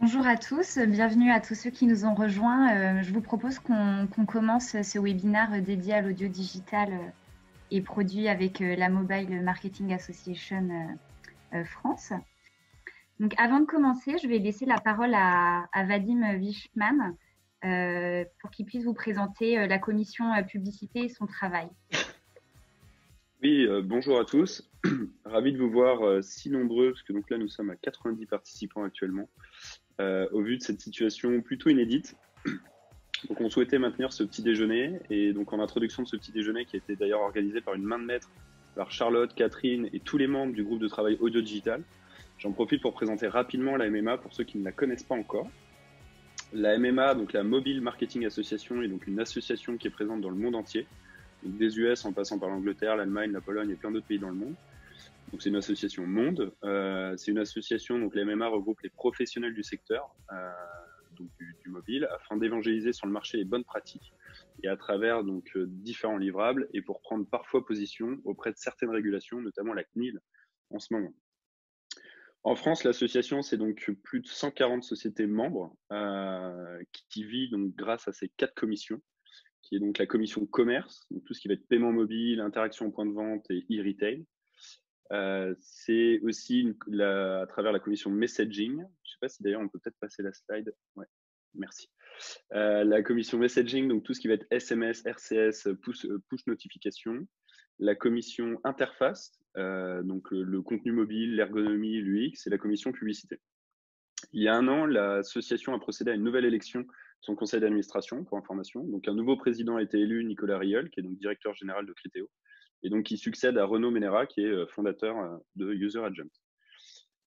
Bonjour à tous, bienvenue à tous ceux qui nous ont rejoints. Je vous propose qu'on commence ce webinaire dédié à l'audio digital et produit avec la Mobile Marketing Association France. Donc, avant de commencer, je vais laisser la parole à Vadim Wishman pour qu'il puisse vous présenter la commission publicité et son travail. Oui, bonjour à tous. Ravi de vous voir si nombreux, parce que donc là nous sommes à 90 participants actuellement, au vu de cette situation plutôt inédite. Donc on souhaitait maintenir ce petit déjeuner, et donc en introduction de ce petit déjeuner qui a été d'ailleurs organisé par une main de maître par Charlotte, Catherine et tous les membres du groupe de travail audio digital, j'en profite pour présenter rapidement la MMA pour ceux qui ne la connaissent pas encore. La MMA, donc la Mobile Marketing Association, est donc une association qui est présente dans le monde entier, donc des US en passant par l'Angleterre, l'Allemagne, la Pologne et plein d'autres pays dans le monde. Donc c'est une association monde. C'est une association, donc la MMA regroupe les professionnels du secteur, donc du mobile, afin d'évangéliser sur le marché les bonnes pratiques et à travers donc différents livrables et pour prendre parfois position auprès de certaines régulations, notamment la CNIL en ce moment. En France, l'association, c'est donc plus de 140 sociétés membres qui vivent donc grâce à ces 4 commissions, qui est donc la commission commerce, donc tout ce qui va être paiement mobile, interaction au point de vente et e-retail. C'est aussi à travers la commission messaging. Je ne sais pas si d'ailleurs on peut peut-être passer la slide. Ouais, merci. La commission messaging, donc tout ce qui va être SMS, RCS, push notification. La commission interface, donc le contenu mobile, l'ergonomie, l'UX, et la commission publicité. Il y a un an, l'association a procédé à une nouvelle élection de son conseil d'administration, pour information. Donc un nouveau président a été élu, Nicolas Rieul, qui est donc directeur général de Criteo, et donc qui succède à Renaud Ménéra, qui est fondateur de User Agent.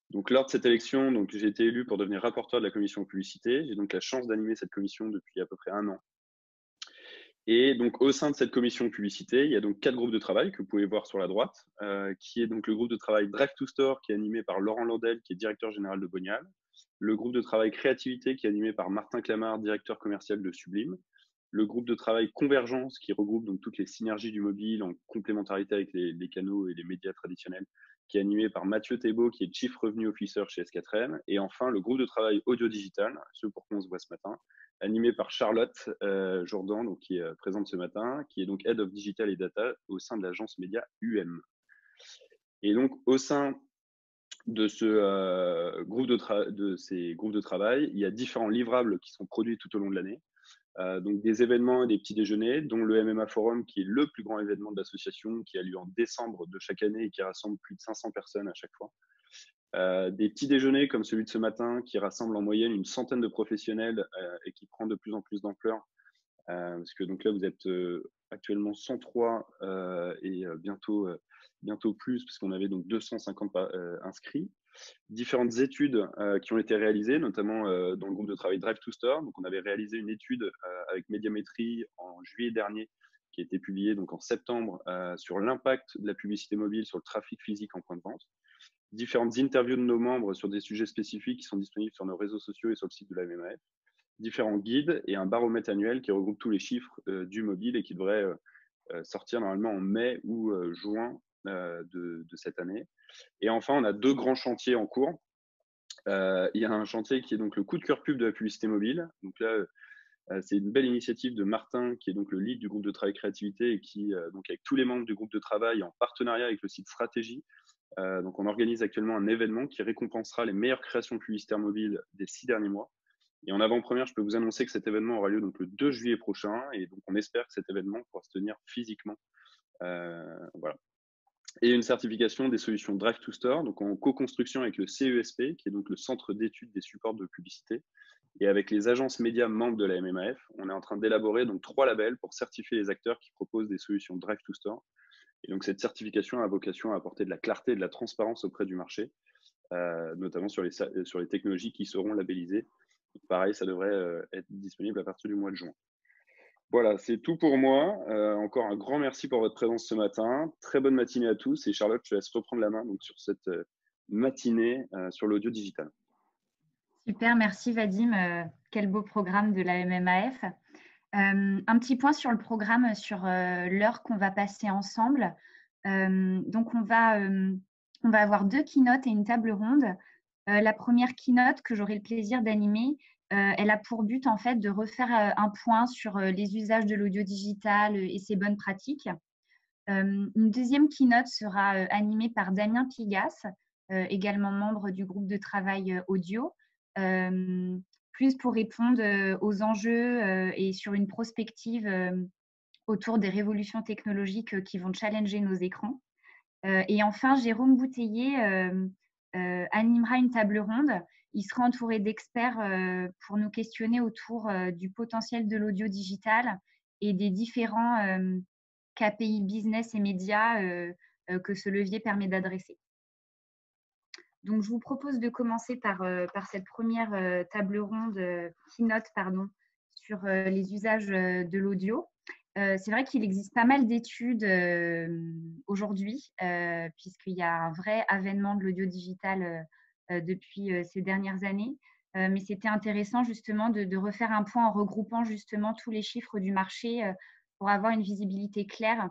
Donc lors de cette élection, donc j'ai été élu pour devenir rapporteur de la commission publicité. J'ai donc la chance d'animer cette commission depuis à peu près un an. Et donc au sein de cette commission publicité, il y a donc 4 groupes de travail que vous pouvez voir sur la droite, qui est donc le groupe de travail Drive to Store, qui est animé par Laurent Landel, qui est directeur général de Bonial. Le groupe de travail créativité, qui est animé par Martin Clamart, directeur commercial de Sublime. Le groupe de travail Convergence, qui regroupe donc toutes les synergies du mobile en complémentarité avec les canaux et les médias traditionnels, qui est animé par Mathieu Thébault, qui est Chief Revenue Officer chez S4M. Et enfin, le groupe de travail audio digital, ce pour quoi on se voit ce matin, animé par Charlotte Jourdan, donc, qui est présente ce matin, qui est donc Head of Digital et Data au sein de l'agence média UM. Et donc, au sein de ces groupes de travail, il y a différents livrables qui sont produits tout au long de l'année. Donc des événements et des petits déjeuners, dont le MMA Forum, qui est le plus grand événement de l'association, qui a lieu en décembre de chaque année et qui rassemble plus de 500 personnes à chaque fois. Des petits déjeuners comme celui de ce matin, qui rassemble en moyenne une centaine de professionnels et qui prend de plus en plus d'ampleur, parce que donc là, vous êtes actuellement 103 et bientôt plus, puisqu'on avait donc 250 inscrits. Différentes études qui ont été réalisées, notamment dans le groupe de travail Drive to Store. Donc, on avait réalisé une étude avec Médiamétrie en juillet dernier, qui a été publiée donc en septembre sur l'impact de la publicité mobile sur le trafic physique en point de vente. Différentes interviews de nos membres sur des sujets spécifiques qui sont disponibles sur nos réseaux sociaux et sur le site de la MMAF. Différents guides et un baromètre annuel qui regroupe tous les chiffres du mobile et qui devrait sortir normalement en mai ou juin de cette année. Et enfin, on a 2 grands chantiers en cours. Il y a un chantier qui est donc le coup de cœur pub de la publicité mobile. Donc là, c'est une belle initiative de Martin, qui est donc le lead du groupe de travail créativité et qui, donc avec tous les membres du groupe de travail en partenariat avec le site Stratégie, donc on organise actuellement un événement qui récompensera les meilleures créations publicitaires mobiles des 6 derniers mois. Et en avant-première, je peux vous annoncer que cet événement aura lieu donc le 2 juillet prochain. Et donc, on espère que cet événement pourra se tenir physiquement. Voilà. Et une certification des solutions Drive to Store, donc en co-construction avec le CESP, qui est donc le centre d'études des supports de publicité, et avec les agences médias membres de la MMAF, on est en train d'élaborer donc 3 labels pour certifier les acteurs qui proposent des solutions Drive to Store. Et donc cette certification a vocation à apporter de la clarté et de la transparence auprès du marché, notamment sur les technologies qui seront labellisées. Donc, pareil, ça devrait être disponible à partir du mois de juin. Voilà, c'est tout pour moi. Encore un grand merci pour votre présence ce matin. Très bonne matinée à tous. Et Charlotte, je te laisse reprendre la main donc, sur cette matinée sur l'audio digital. Super, merci Vadim. Quel beau programme de la MMAF. Un petit point sur le programme, sur l'heure qu'on va passer ensemble. Donc, on va avoir 2 keynotes et une table ronde. La première keynote que j'aurai le plaisir d'animer, elle a pour but en fait de refaire un point sur les usages de l'audio digital et ses bonnes pratiques. Une deuxième keynote sera animée par Damien Pigas, également membre du groupe de travail audio, plus pour répondre aux enjeux et sur une prospective autour des révolutions technologiques qui vont challenger nos écrans. Et enfin, Jérôme Bouteiller animera une table ronde. Il sera entouré d'experts pour nous questionner autour du potentiel de l'audio digital et des différents KPI business et médias que ce levier permet d'adresser. Donc, je vous propose de commencer par cette première table ronde, keynote, sur les usages de l'audio. C'est vrai qu'il existe pas mal d'études aujourd'hui, puisqu'il y a un vrai avènement de l'audio digital depuis ces dernières années. Mais c'était intéressant justement de refaire un point en regroupant justement tous les chiffres du marché pour avoir une visibilité claire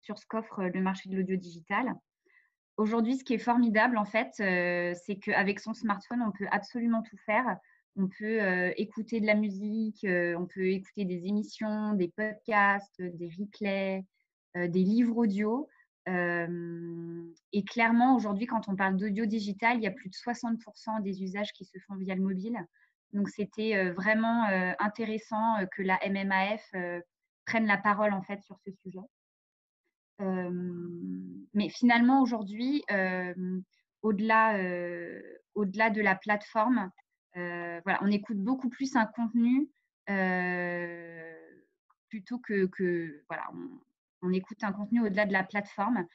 sur ce qu'offre le marché de l'audio digital. Aujourd'hui, ce qui est formidable, en fait, c'est qu'avec son smartphone, on peut absolument tout faire. On peut écouter de la musique, on peut écouter des émissions, des podcasts, des replays, des livres audio. Et clairement, aujourd'hui, quand on parle d'audio digital, il y a plus de 60% des usages qui se font via le mobile. Donc, c'était vraiment intéressant que la MMAF prenne la parole, en fait, sur ce sujet. Mais finalement, aujourd'hui, au-delà de la plateforme, voilà, on écoute beaucoup plus un contenu plutôt que voilà, on écoute un contenu au-delà de la plateforme.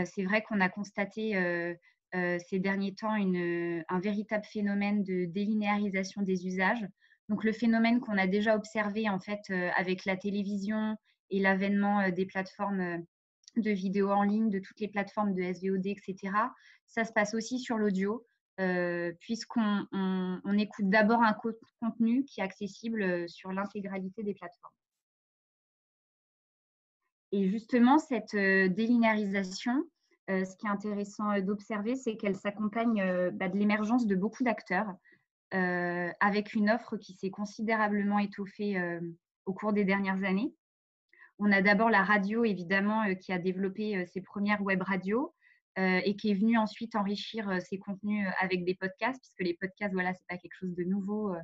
C'est vrai qu'on a constaté ces derniers temps un véritable phénomène de délinéarisation des usages. Donc, le phénomène qu'on a déjà observé en fait avec la télévision et l'avènement des plateformes de vidéos en ligne, de toutes les plateformes de SVOD, etc. Ça se passe aussi sur l'audio, puisqu'on écoute d'abord un contenu qui est accessible sur l'intégralité des plateformes. Et justement, cette délinéarisation, ce qui est intéressant d'observer, c'est qu'elle s'accompagne de l'émergence de beaucoup d'acteurs, avec une offre qui s'est considérablement étoffée au cours des dernières années. On a d'abord la radio, évidemment, qui a développé ses premières web radios et qui est venue ensuite enrichir ses contenus avec des podcasts, puisque les podcasts, voilà, c'est pas quelque chose de nouveau,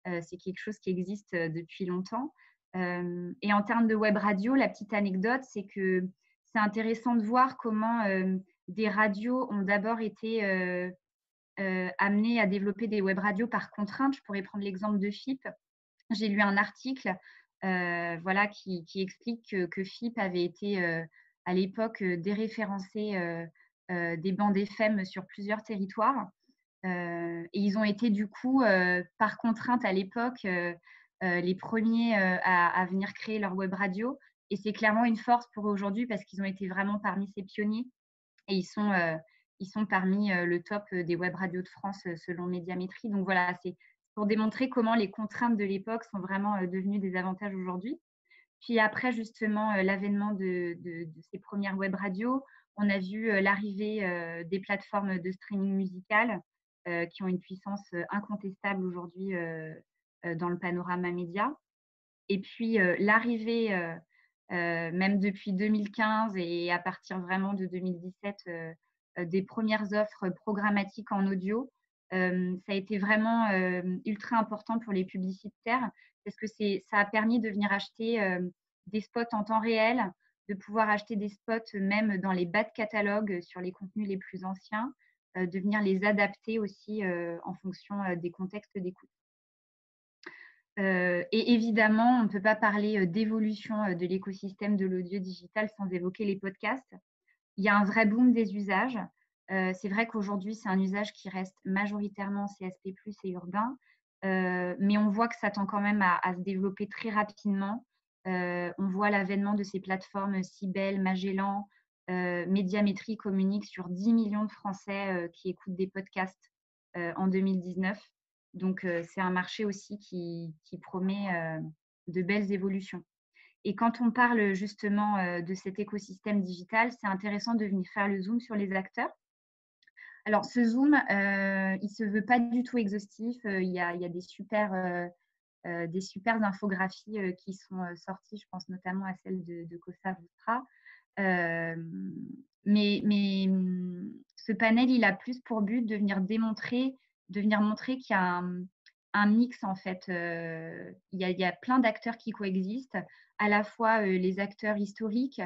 c'est quelque chose qui existe depuis longtemps. Et en termes de web radio, la petite anecdote, c'est que c'est intéressant de voir comment des radios ont d'abord été amenées à développer des web radios par contrainte. Je pourrais prendre l'exemple de FIP. J'ai lu un article voilà, qui explique que FIP avait été à l'époque déréférencé des bandes FM sur plusieurs territoires. Et ils ont été du coup, par contrainte à l'époque, les premiers à venir créer leur web radio. Et c'est clairement une force pour eux aujourd'hui parce qu'ils ont été vraiment parmi ces pionniers. Et ils sont parmi le top des web radios de France selon Médiamétrie. Donc voilà, c'est pour démontrer comment les contraintes de l'époque sont vraiment devenues des avantages aujourd'hui. Puis après, justement, l'avènement de ces premières web radios, on a vu l'arrivée des plateformes de streaming musical qui ont une puissance incontestable aujourd'hui dans le panorama média. Et puis l'arrivée, même depuis 2015 et à partir vraiment de 2017, des premières offres programmatiques en audio, ça a été vraiment ultra important pour les publicitaires parce que ça a permis de venir acheter des spots en temps réel, de pouvoir acheter des spots même dans les bas de catalogue sur les contenus les plus anciens, de venir les adapter aussi en fonction des contextes d'écoute. Et évidemment, on ne peut pas parler d'évolution de l'écosystème de l'audio digital sans évoquer les podcasts. Il y a un vrai boom des usages. C'est vrai qu'aujourd'hui, c'est un usage qui reste majoritairement CSP+, et urbain, mais on voit que ça tend quand même à se développer très rapidement. On voit l'avènement de ces plateformes Sibel, Magellan, Médiamétrie communique sur 10 millions de Français qui écoutent des podcasts en 2019. Donc, c'est un marché aussi qui promet de belles évolutions. Et quand on parle justement de cet écosystème digital, c'est intéressant de venir faire le zoom sur les acteurs. Alors, ce Zoom, il ne se veut pas du tout exhaustif. Il y a des super infographies qui sont sorties. Je pense notamment à celle de Costa Rustra. Mais ce panel, il a plus pour but de venir montrer qu'il y a un mix en fait. Il y a plein d'acteurs qui coexistent, à la fois les acteurs historiques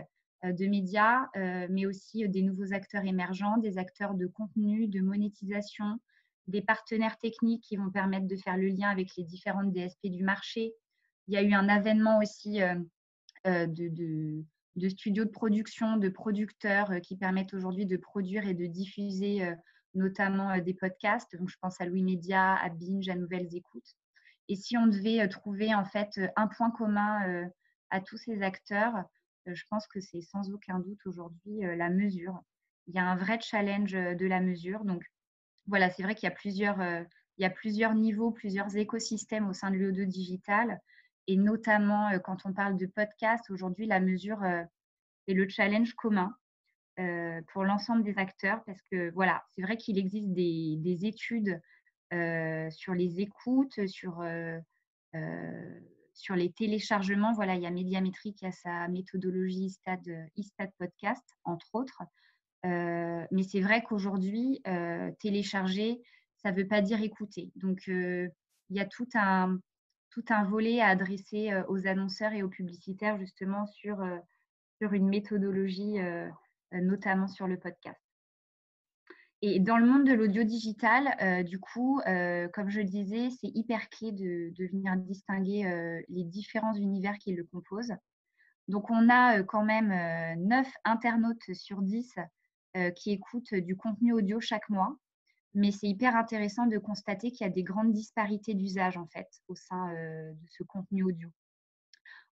de médias, mais aussi des nouveaux acteurs émergents, des acteurs de contenu, de monétisation, des partenaires techniques qui vont permettre de faire le lien avec les différentes DSP du marché. Il y a eu un avènement aussi de studios de production, de producteurs qui permettent aujourd'hui de produire et de diffuser notamment des podcasts. Donc, je pense à Louis Média, à Binge, à Nouvelles Écoutes. Et si on devait trouver en fait un point commun à tous ces acteurs, je pense que c'est sans aucun doute aujourd'hui la mesure. Il y a un vrai challenge de la mesure. Donc, voilà, c'est vrai qu'il y a plusieurs niveaux, plusieurs écosystèmes au sein de l'audio digital. Et notamment, quand on parle de podcast, aujourd'hui, la mesure est le challenge commun pour l'ensemble des acteurs. Parce que, voilà, c'est vrai qu'il existe des études sur les écoutes, sur les téléchargements. Voilà, il y a Médiamétrie qui a sa méthodologie ISTAD Podcast, entre autres. Mais c'est vrai qu'aujourd'hui, télécharger, ça ne veut pas dire écouter. Donc, il y a tout un volet à adresser aux annonceurs et aux publicitaires, justement, sur une méthodologie, notamment sur le podcast. Et dans le monde de l'audio digital, du coup, comme je le disais, c'est hyper clé de venir distinguer les différents univers qui le composent. Donc, on a quand même 9 internautes sur 10 qui écoutent du contenu audio chaque mois. Mais c'est hyper intéressant de constater qu'il y a des grandes disparités d'usage en fait au sein de ce contenu audio.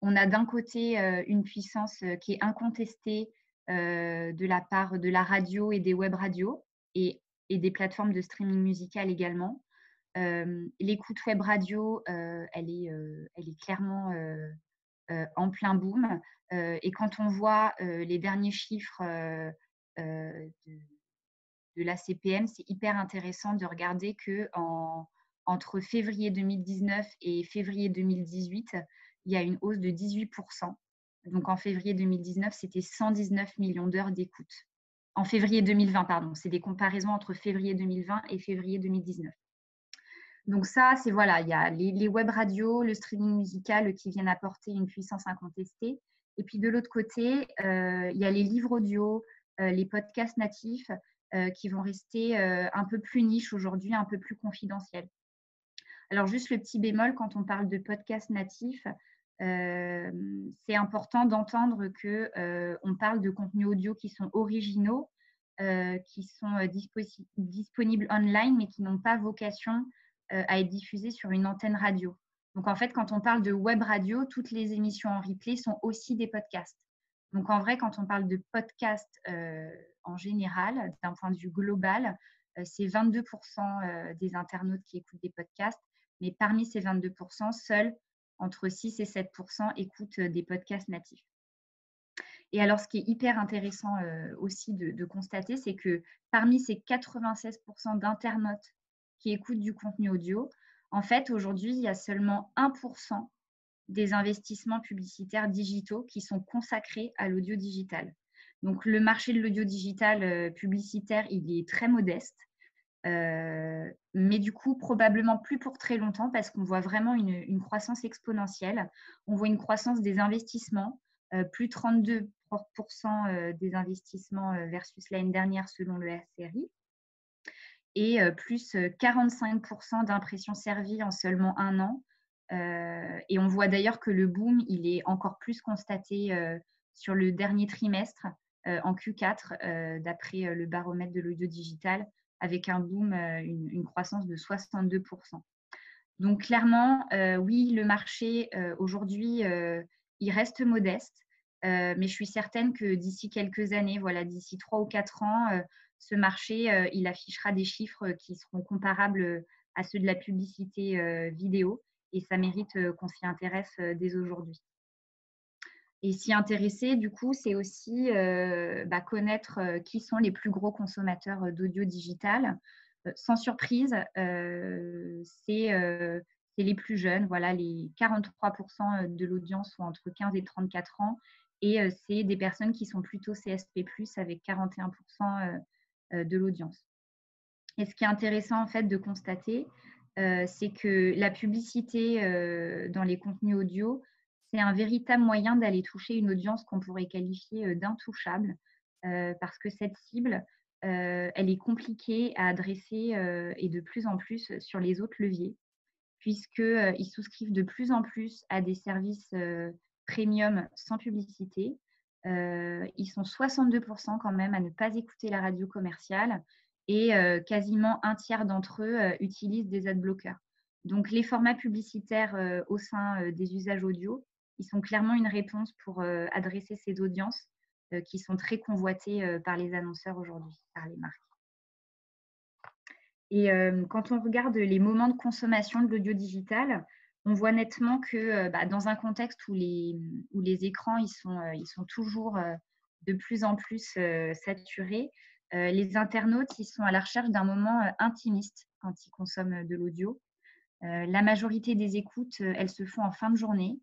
On a d'un côté une puissance qui est incontestée de la part de la radio et des web radios et des plateformes de streaming musical également. L'écoute web radio, elle est clairement en plein boom. Et quand on voit les derniers chiffres de la CPM, c'est hyper intéressant de regarder que entre février 2019 et février 2018, il y a une hausse de 18%. Donc en février 2019, c'était 119 millions d'heures d'écoute. En février 2020, pardon, c'est des comparaisons entre février 2020 et février 2019. Donc ça, c'est voilà, il y a les web radios, le streaming musical qui viennent apporter une puissance incontestée. Et puis de l'autre côté, il y a les livres audio, les podcasts natifs qui vont rester un peu plus niche aujourd'hui, un peu plus confidentiels. Alors juste le petit bémol, quand on parle de podcasts natifs, c'est important d'entendre qu'on parle de contenus audio qui sont originaux, qui sont disponibles online, mais qui n'ont pas vocation à être diffusés sur une antenne radio. Donc en fait, quand on parle de web radio, toutes les émissions en replay sont aussi des podcasts. Donc en vrai, quand on parle de podcast en général, d'un point de vue global, c'est 22% des internautes qui écoutent des podcasts, mais parmi ces 22%, seuls entre 6 et 7% écoutent des podcasts natifs. Et alors, ce qui est hyper intéressant aussi de constater, c'est que parmi ces 96% d'internautes qui écoutent du contenu audio, en fait, aujourd'hui, il y a seulement 1% des investissements publicitaires digitaux qui sont consacrés à l'audio digital. Donc, le marché de l'audio digital publicitaire, il est très modeste. Mais du coup, probablement plus pour très longtemps parce qu'on voit vraiment une croissance exponentielle. On voit une croissance des investissements, plus 32% des investissements versus l'année dernière selon le RCRI, et plus 45% d'impressions servies en seulement un an. Et on voit d'ailleurs que le boom, il est encore plus constaté sur le dernier trimestre, en Q4, d'après le baromètre de l'audio digital, avec un boom, une croissance de 62%. Donc clairement, oui, le marché aujourd'hui, il reste modeste, mais je suis certaine que d'ici quelques années, voilà, d'ici 3 ou 4 ans, ce marché, il affichera des chiffres qui seront comparables à ceux de la publicité vidéo, et ça mérite qu'on s'y intéresse dès aujourd'hui. Et s'y intéresser, du coup, c'est aussi connaître qui sont les plus gros consommateurs d'audio digital. Sans surprise, c'est les plus jeunes. Voilà, les 43% de l'audience sont entre 15 et 34 ans. Et c'est des personnes qui sont plutôt CSP+, avec 41% de l'audience. Et ce qui est intéressant en fait de constater, c'est que la publicité dans les contenus audio, c'est un véritable moyen d'aller toucher une audience qu'on pourrait qualifier d'intouchable, parce que cette cible, elle est compliquée à adresser et de plus en plus sur les autres leviers, puisqu'ils souscrivent de plus en plus à des services premium sans publicité. Ils sont 62% quand même à ne pas écouter la radio commerciale et quasiment un tiers d'entre eux utilisent des adblockers. Donc les formats publicitaires au sein des usages audio, ils sont clairement une réponse pour adresser ces audiences qui sont très convoitées par les annonceurs aujourd'hui, par les marques. Et quand on regarde les moments de consommation de l'audio digital, on voit nettement que dans un contexte où les écrans ils sont toujours de plus en plus saturés, les internautes ils sont à la recherche d'un moment intimiste quand ils consomment de l'audio. La majorité des écoutes, elles se font en fin de journée,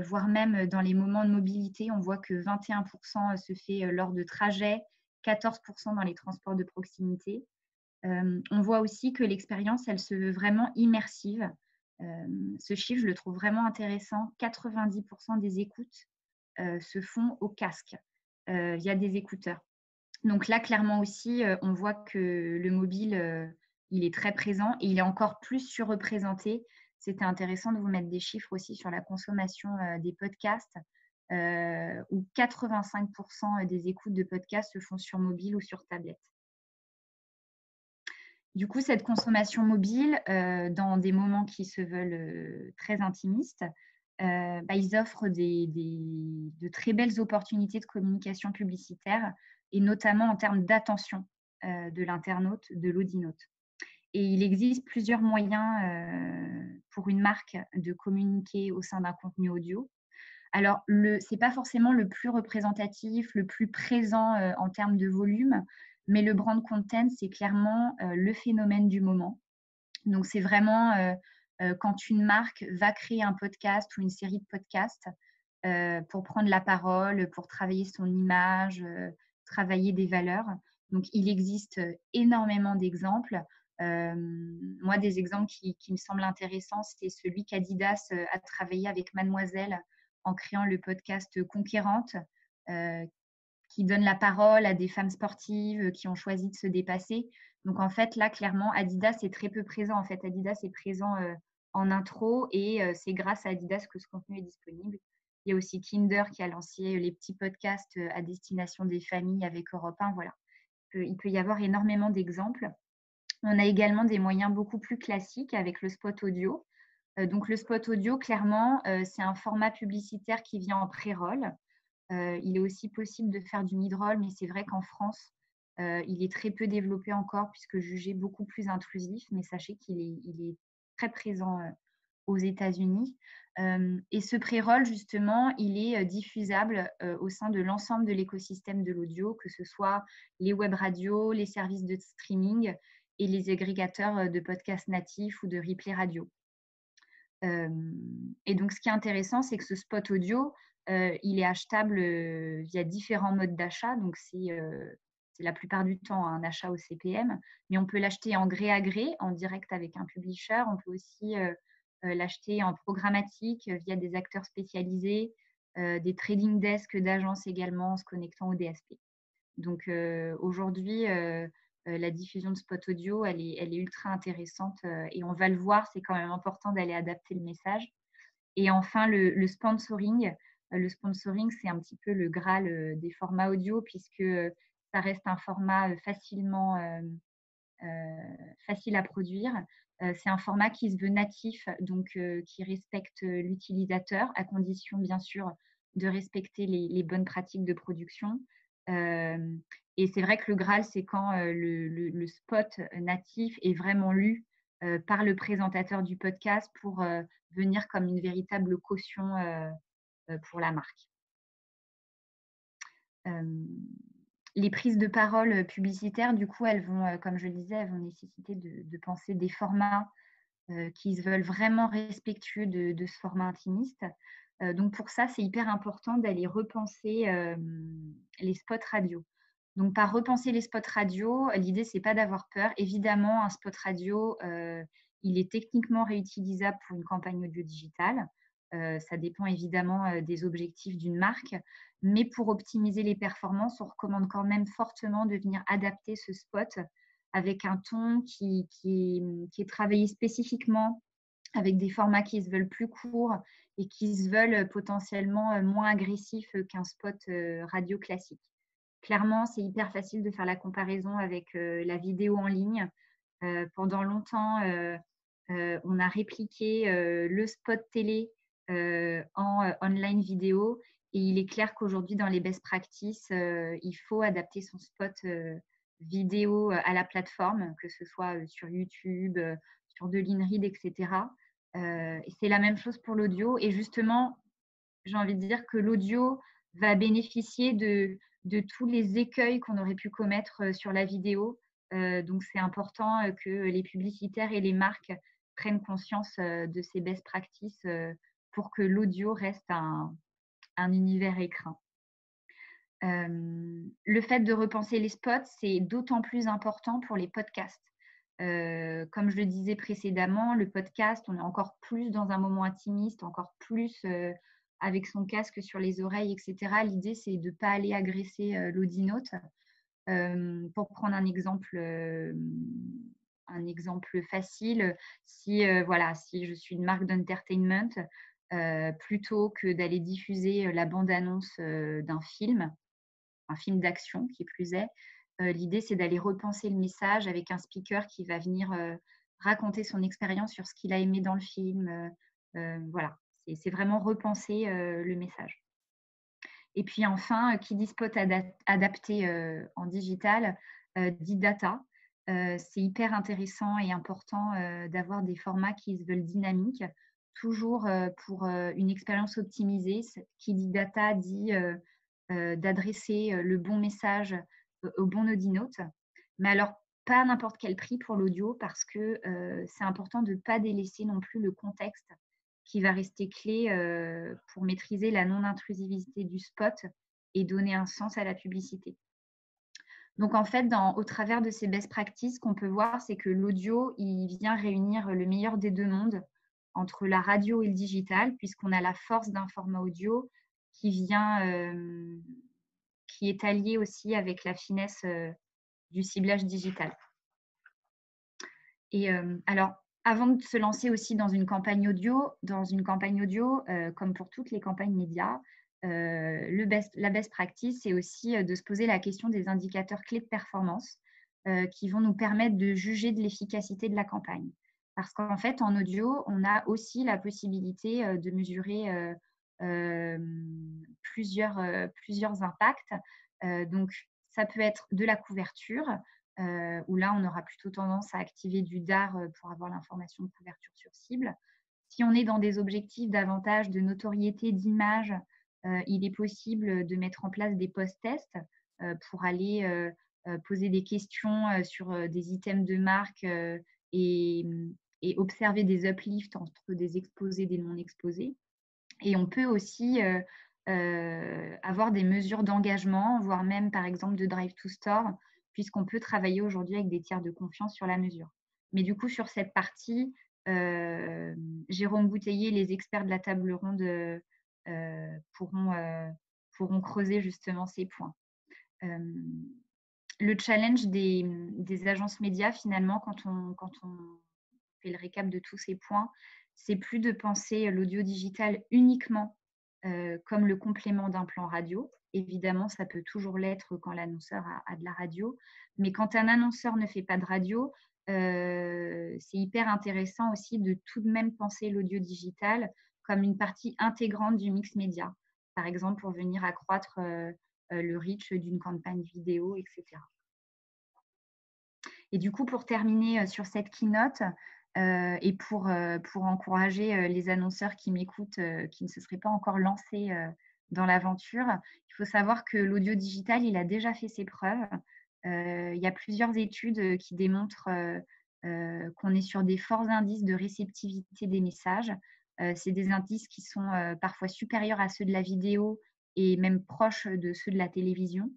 voire même dans les moments de mobilité. On voit que 21% se fait lors de trajets, 14% dans les transports de proximité. On voit aussi que l'expérience, elle se veut vraiment immersive. Ce chiffre, je le trouve vraiment intéressant. 90% des écoutes se font au casque via des écouteurs. Donc là, clairement aussi, on voit que le mobile, il est très présent et il est encore plus surreprésenté. C'était intéressant de vous mettre des chiffres aussi sur la consommation des podcasts, où 85% des écoutes de podcasts se font sur mobile ou sur tablette. Du coup, cette consommation mobile, dans des moments qui se veulent très intimistes, ils offrent de très belles opportunités de communication publicitaire et notamment en termes d'attention de l'internaute, de l'audinote. Et il existe plusieurs moyens pour une marque de communiquer au sein d'un contenu audio. Alors, ce n'est pas forcément le plus représentatif, le plus présent en termes de volume, mais le brand content, c'est clairement le phénomène du moment. Donc, c'est vraiment quand une marque va créer un podcast ou une série de podcasts pour prendre la parole, pour travailler son image, travailler des valeurs. Donc, il existe énormément d'exemples. Moi, des exemples qui me semblent intéressants, c'est celui qu'Adidas a travaillé avec Mademoiselle en créant le podcast Conquérante, qui donne la parole à des femmes sportives qui ont choisi de se dépasser. Donc, en fait, là, clairement, Adidas est très peu présent. En fait, Adidas est présent en intro et c'est grâce à Adidas que ce contenu est disponible. Il y a aussi Kinder qui a lancé les petits podcasts à destination des familles avec Europe 1. Voilà. Il peut y avoir énormément d'exemples. On a également des moyens beaucoup plus classiques avec le spot audio. Donc, le spot audio, clairement, c'est un format publicitaire qui vient en pré-roll. Il est aussi possible de faire du mid-roll, mais c'est vrai qu'en France, il est très peu développé encore puisque jugé beaucoup plus intrusif. Mais sachez qu'il est très présent aux États-Unis. Et ce pré-roll, justement, il est diffusable au sein de l'ensemble de l'écosystème de l'audio, que ce soit les web radios, les services de streaming et les agrégateurs de podcasts natifs ou de replay radio. Et donc, ce qui est intéressant, c'est que ce spot audio, il est achetable via différents modes d'achat. Donc, c'est la plupart du temps un achat au CPM, mais on peut l'acheter en gré à gré, en direct avec un publisher. On peut aussi l'acheter en programmatique via des acteurs spécialisés, des trading desks d'agences également en se connectant au DSP. Donc aujourd'hui, la diffusion de spot audio, elle est ultra intéressante et on va le voir, c'est quand même important d'aller adapter le message. Et enfin, le sponsoring. Le sponsoring, c'est un petit peu le Graal des formats audio puisque ça reste un format facile à produire. C'est un format qui se veut natif, donc qui respecte l'utilisateur, à condition bien sûr de respecter les bonnes pratiques de production. Et c'est vrai que le Graal, c'est quand le spot natif est vraiment lu par le présentateur du podcast pour venir comme une véritable caution pour la marque. Les prises de parole publicitaires, du coup, elles vont, comme je le disais, elles vont nécessiter de penser des formats qui se veulent vraiment respectueux de ce format intimiste. Donc pour ça, c'est hyper important d'aller repenser les spots radio. Donc par repenser les spots radio, l'idée, c'est pas d'avoir peur. Évidemment, un spot radio, il est techniquement réutilisable pour une campagne audio digitale. Ça dépend évidemment des objectifs d'une marque. Mais pour optimiser les performances, on recommande quand même fortement de venir adapter ce spot avec un ton qui est travaillé spécifiquement, avec des formats qui se veulent plus courts et qui se veulent potentiellement moins agressifs qu'un spot radio classique. Clairement, c'est hyper facile de faire la comparaison avec la vidéo en ligne. Pendant longtemps, on a répliqué le spot télé en online vidéo. Et il est clair qu'aujourd'hui, dans les best practices, il faut adapter son spot vidéo à la plateforme, que ce soit sur YouTube, sur de l'InRead, etc. Et c'est la même chose pour l'audio. Et justement, j'ai envie de dire que l'audio va bénéficier de tous les écueils qu'on aurait pu commettre sur la vidéo. Donc, c'est important que les publicitaires et les marques prennent conscience de ces best practices pour que l'audio reste un univers écrin. Le fait de repenser les spots, c'est d'autant plus important pour les podcasts. Comme je le disais précédemment, le podcast, on est encore plus dans un moment intimiste, encore plus avec son casque sur les oreilles, etc. L'idée, c'est de ne pas aller agresser l'audinote. Pour prendre un exemple facile, si je suis une marque d'entertainment, plutôt que d'aller diffuser la bande-annonce d'un film, un film d'action qui plus est, l'idée c'est d'aller repenser le message avec un speaker qui va venir raconter son expérience sur ce qu'il a aimé dans le film. Voilà, c'est vraiment repenser le message. Et puis enfin, qui dit spot adapté en digital, dit data. C'est hyper intéressant et important d'avoir des formats qui se veulent dynamiques, toujours pour une expérience optimisée. Qui dit data dit d'adresser le bon message au bon audinote. Mais alors, pas à n'importe quel prix pour l'audio, parce que c'est important de ne pas délaisser non plus le contexte qui va rester clé pour maîtriser la non-intrusivité du spot et donner un sens à la publicité. Donc en fait, au travers de ces best practices, qu'on peut voir, c'est que l'audio, il vient réunir le meilleur des deux mondes entre la radio et le digital, puisqu'on a la force d'un format audio qui est allié aussi avec la finesse du ciblage digital. Et alors, avant de se lancer aussi dans une campagne audio, comme pour toutes les campagnes médias, la best practice, c'est aussi de se poser la question des indicateurs clés de performance qui vont nous permettre de juger de l'efficacité de la campagne. Parce qu'en fait, en audio, on a aussi la possibilité de mesurer plusieurs impacts. Donc, ça peut être de la couverture, où là, on aura plutôt tendance à activer du DAR pour avoir l'information de couverture sur cible. Si on est dans des objectifs davantage de notoriété, d'image, il est possible de mettre en place des post-tests pour aller poser des questions sur des items de marque et observer des uplifts entre des exposés et des non-exposés. Et on peut aussi avoir des mesures d'engagement, voire même, par exemple, de drive to store, puisqu'on peut travailler aujourd'hui avec des tiers de confiance sur la mesure. Mais du coup, sur cette partie, Jérôme Bouteiller, les experts de la table ronde pourront creuser justement ces points. Le challenge des agences médias, finalement, quand on fait le récap de tous ces points, c'est plus de penser l'audio digital uniquement comme le complément d'un plan radio. Évidemment, ça peut toujours l'être quand l'annonceur a de la radio. Mais quand un annonceur ne fait pas de radio, c'est hyper intéressant aussi de tout de même penser l'audio digital comme une partie intégrante du mix média. Par exemple, pour venir accroître le reach d'une campagne vidéo, etc. Et du coup, pour terminer sur cette keynote, et pour encourager les annonceurs qui m'écoutent, qui ne se seraient pas encore lancés dans l'aventure. Il faut savoir que l'audio digital, il a déjà fait ses preuves. Il y a plusieurs études qui démontrent qu'on est sur des forts indices de réceptivité des messages. C'est des indices qui sont parfois supérieurs à ceux de la vidéo et même proches de ceux de la télévision.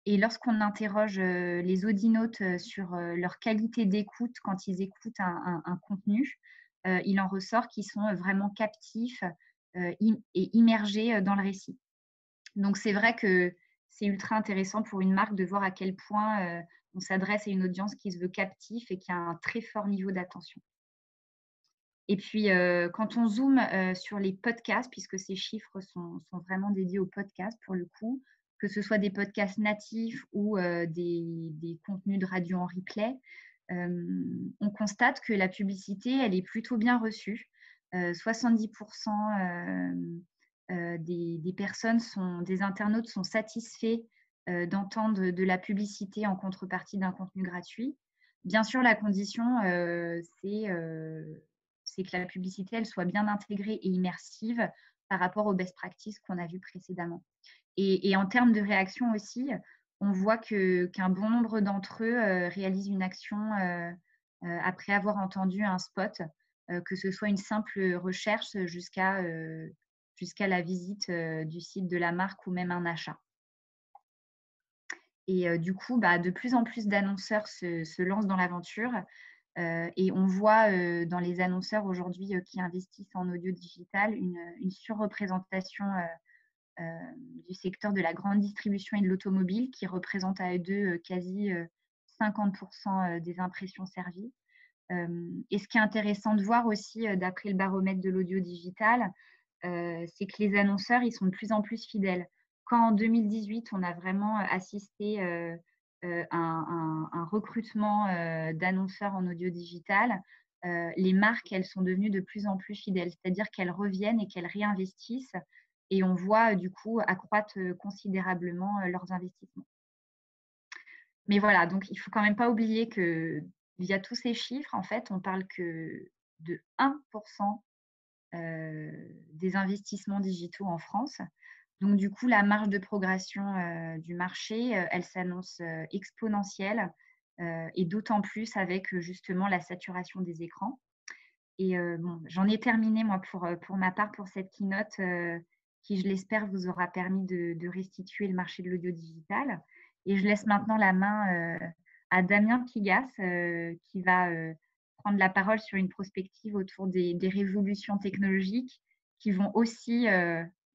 Et lorsqu'on interroge les audinautes sur leur qualité d'écoute quand ils écoutent un contenu, il en ressort qu'ils sont vraiment captifs et immergés dans le récit. Donc c'est vrai que c'est ultra intéressant pour une marque de voir à quel point on s'adresse à une audience qui se veut captive et qui a un très fort niveau d'attention. Et puis, quand on zoome sur les podcasts, puisque ces chiffres sont vraiment dédiés aux podcasts pour le coup, que ce soit des podcasts natifs ou des contenus de radio en replay, on constate que la publicité, elle est plutôt bien reçue. 70% des personnes, des internautes sont satisfaits d'entendre de la publicité en contrepartie d'un contenu gratuit. Bien sûr, la condition, c'est que la publicité, elle soit bien intégrée et immersive par rapport aux best practices qu'on a vues précédemment. Et en termes de réaction aussi, on voit qu'un bon nombre d'entre eux réalisent une action après avoir entendu un spot, que ce soit une simple recherche jusqu'à la visite du site de la marque ou même un achat. Et du coup, de plus en plus d'annonceurs se lancent dans l'aventure. Et on voit dans les annonceurs aujourd'hui qui investissent en audio digital une surreprésentation du secteur de la grande distribution et de l'automobile qui représente à eux deux quasi 50% des impressions servies. Et ce qui est intéressant de voir aussi, d'après le baromètre de l'audio digital, c'est que les annonceurs, ils sont de plus en plus fidèles. Quand en 2018, on a vraiment assisté un recrutement d'annonceurs en audio digital, les marques, elles sont devenues de plus en plus fidèles, c'est-à-dire qu'elles reviennent et qu'elles réinvestissent et on voit du coup accroître considérablement leurs investissements. Mais voilà, donc il ne faut quand même pas oublier que via tous ces chiffres, en fait, on parle que de 1% des investissements digitaux en France. Donc, du coup, la marge de progression du marché, elle s'annonce exponentielle et d'autant plus avec justement la saturation des écrans. Et bon, j'en ai terminé, moi, pour ma part, pour cette keynote qui, je l'espère, vous aura permis de restituer le marché de l'audio digital. Et je laisse maintenant la main à Damien Pigas qui va prendre la parole sur une prospective autour des révolutions technologiques qui vont aussi,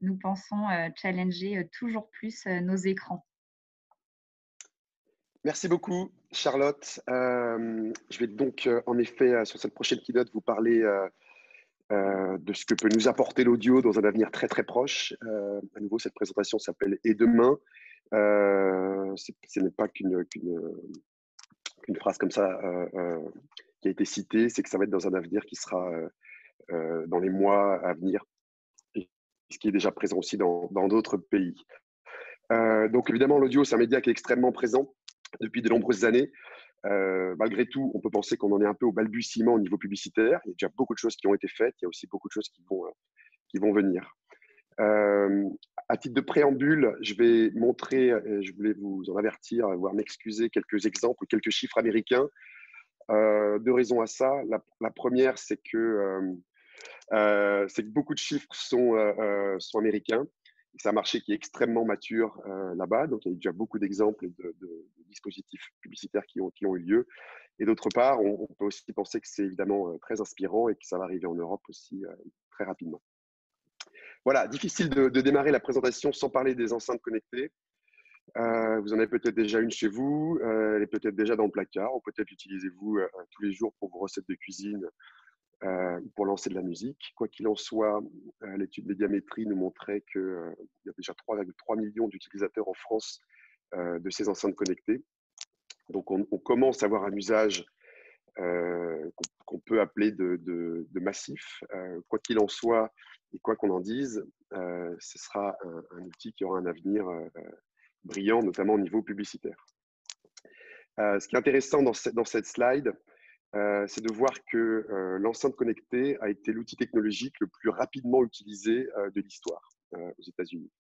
nous pensons, challenger toujours plus nos écrans. Merci beaucoup, Charlotte. Je vais donc, en effet, sur cette prochaine keynote, vous parler de ce que peut nous apporter l'audio dans un avenir très, très proche. À nouveau, cette présentation s'appelle « Et demain ». Ce n'est pas qu'une phrase comme ça qui a été citée, c'est que ça va être dans un avenir qui sera dans les mois à venir, et ce qui est déjà présent aussi dans d'autres pays. Donc évidemment, l'audio, c'est un média qui est extrêmement présent depuis de nombreuses années. Malgré tout, on peut penser qu'on en est un peu au balbutiement au niveau publicitaire. Il y a déjà beaucoup de choses qui ont été faites. Il y a aussi beaucoup de choses qui vont venir. À titre de préambule, je vais montrer, je voulais vous en avertir, voire m'excuser, quelques exemples, quelques chiffres américains. Deux raisons à ça. La première, c'est que beaucoup de chiffres sont américains. C'est un marché qui est extrêmement mature là-bas, donc il y a déjà beaucoup d'exemples de dispositifs publicitaires qui ont eu lieu. Et d'autre part, on peut aussi penser que c'est évidemment très inspirant et que ça va arriver en Europe aussi très rapidement. Voilà, difficile de démarrer la présentation sans parler des enceintes connectées. Vous en avez peut-être déjà une chez vous, elle est peut-être déjà dans le placard, ou peut-être l'utilisez-vous tous les jours pour vos recettes de cuisine ou pour lancer de la musique. Quoi qu'il en soit, l'étude Médiamétrie nous montrait qu'il y a déjà 3,3 millions d'utilisateurs en France de ces enceintes connectées. Donc on commence à avoir un usage qu'on peut appeler de massif. Quoi qu'il en soit, et quoi qu'on en dise, ce sera un outil qui aura un avenir brillant, notamment au niveau publicitaire. Ce qui est intéressant dans cette slide, c'est de voir que l'enceinte connectée a été l'outil technologique le plus rapidement utilisé de l'histoire aux États-Unis.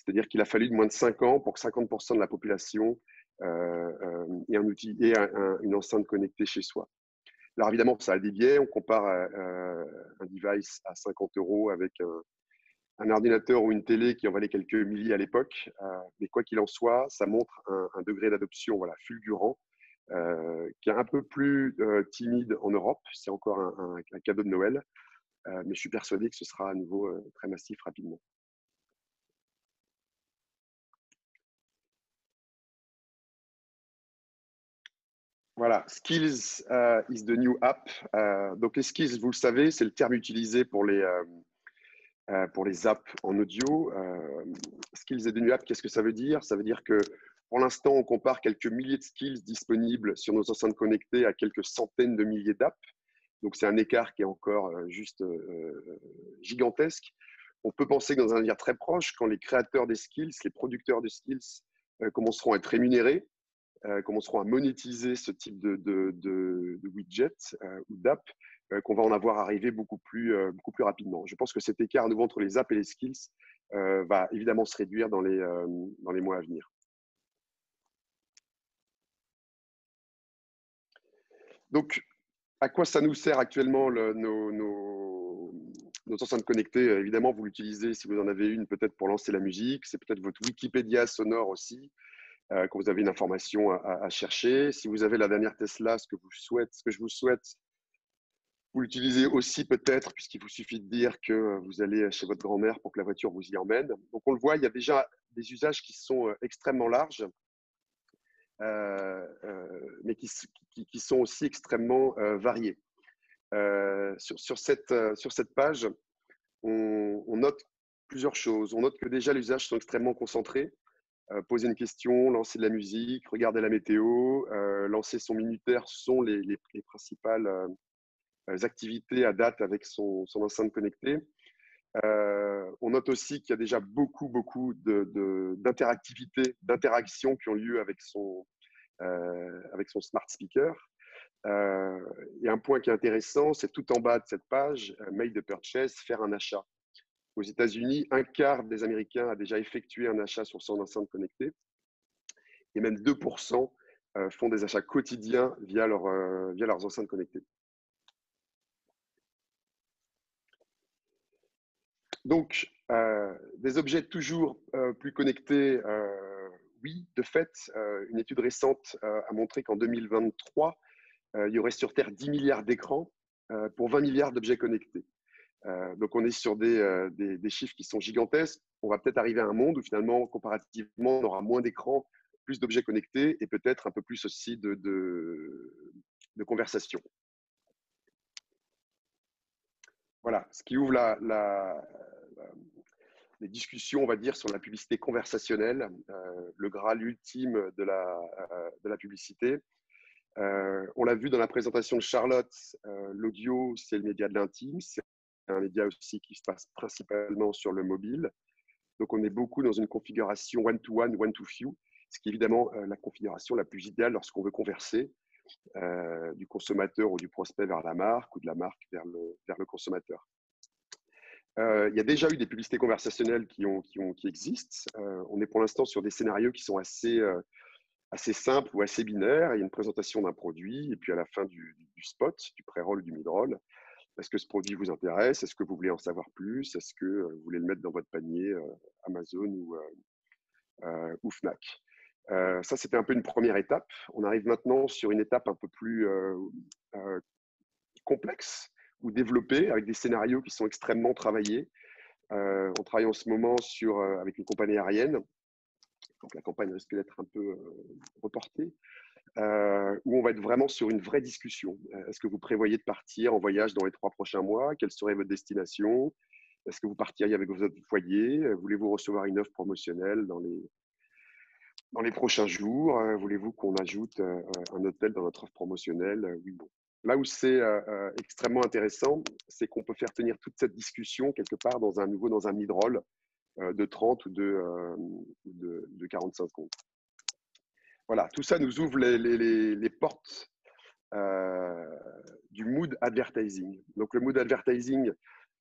C'est-à-dire qu'il a fallu de moins de 5 ans pour que 50% de la population ait un outil et une enceinte connectée chez soi. Alors évidemment, ça a des biais. On compare un device à 50 € avec un ordinateur ou une télé qui en valait quelques milliers à l'époque. Mais quoi qu'il en soit, ça montre un degré d'adoption fulgurant, qui est un peu plus timide en Europe. C'est encore un cadeau de Noël. Mais je suis persuadé que ce sera à nouveau très massif rapidement. Voilà, Skills is the new app. Donc les skills, vous le savez, c'est le terme utilisé pour les apps en audio. Skills is the new app, qu'est-ce que ça veut dire? Ça veut dire que pour l'instant, on compare quelques milliers de skills disponibles sur nos enceintes connectées à quelques centaines de milliers d'apps. Donc c'est un écart qui est encore juste gigantesque. On peut penser que dans un avenir très proche, quand les créateurs des skills, les producteurs de skills commenceront à être rémunérés, commenceront à monétiser ce type de widgets ou d'app, qu'on va en avoir arrivé beaucoup plus rapidement. Je pense que cet écart à nouveau entre les apps et les skills va évidemment se réduire dans les mois à venir. Donc, à quoi ça nous sert actuellement nos enceintes connectées? Évidemment, vous l'utilisez si vous en avez une, peut-être pour lancer la musique. C'est peut-être votre Wikipédia sonore aussi, quand vous avez une information à chercher. Si vous avez la dernière Tesla, ce que je vous souhaite, vous l'utilisez aussi peut-être, puisqu'il vous suffit de dire que vous allez chez votre grand-mère pour que la voiture vous y emmène. Donc on le voit, il y a déjà des usages qui sont extrêmement larges, mais qui sont aussi extrêmement variés. Sur cette page, on note plusieurs choses. On note que déjà les usages sont extrêmement concentrés. Poser une question, lancer de la musique, regarder la météo, lancer son minutaire sont les principales activités à date avec son enceinte connectée. On note aussi qu'il y a déjà beaucoup d'interactivité, d'interactions qui ont lieu avec son smart speaker. Et un point qui est intéressant, c'est tout en bas de cette page, Make the purchase, faire un achat. Aux États-Unis, un quart des Américains a déjà effectué un achat sur son enceinte connectée, et même 2% font des achats quotidiens via leurs enceintes connectées. Donc, des objets toujours plus connectés, oui, de fait, une étude récente a montré qu'en 2023, il y aurait sur Terre 10 milliards d'écrans pour 20 milliards d'objets connectés. Donc, on est sur des chiffres qui sont gigantesques. On va peut-être arriver à un monde où finalement, comparativement, on aura moins d'écrans, plus d'objets connectés et peut-être un peu plus aussi de conversation. Voilà, ce qui ouvre les discussions, on va dire, sur la publicité conversationnelle, le graal ultime de la publicité. On l'a vu dans la présentation de Charlotte, l'audio, c'est le média de l'intime, c'est un média aussi qui se passe principalement sur le mobile. Donc, on est beaucoup dans une configuration one-to-one, one-to-few, ce qui est évidemment la configuration la plus idéale lorsqu'on veut converser du consommateur ou du prospect vers la marque ou de la marque vers le consommateur. Il y a déjà eu des publicités conversationnelles qui existent. On est pour l'instant sur des scénarios qui sont assez simples ou assez binaires. Il y a une présentation d'un produit et puis à la fin du spot, du pré-roll, du mid-roll, est-ce que ce produit vous intéresse? Est-ce que vous voulez en savoir plus? Est-ce que vous voulez le mettre dans votre panier Amazon ou Fnac? Ça, c'était un peu une première étape. On arrive maintenant sur une étape un peu plus complexe ou développée, avec des scénarios qui sont extrêmement travaillés. On travaille en ce moment avec une compagnie aérienne. Donc la campagne risque d'être un peu reportée. Où on va être vraiment sur une vraie discussion. Est-ce que vous prévoyez de partir en voyage dans les 3 prochains mois? Quelle serait votre destination? Est-ce que vous partiriez avec votre foyer? Voulez-vous recevoir une offre promotionnelle dans les prochains jours? Voulez-vous qu'on ajoute un hôtel dans notre offre promotionnelle? Oui, bon. Là où c'est extrêmement intéressant, c'est qu'on peut faire tenir toute cette discussion quelque part dans un mid-roll de 30 ou de 45 secondes. Voilà, tout ça nous ouvre les portes du mood advertising. Donc, le mood advertising,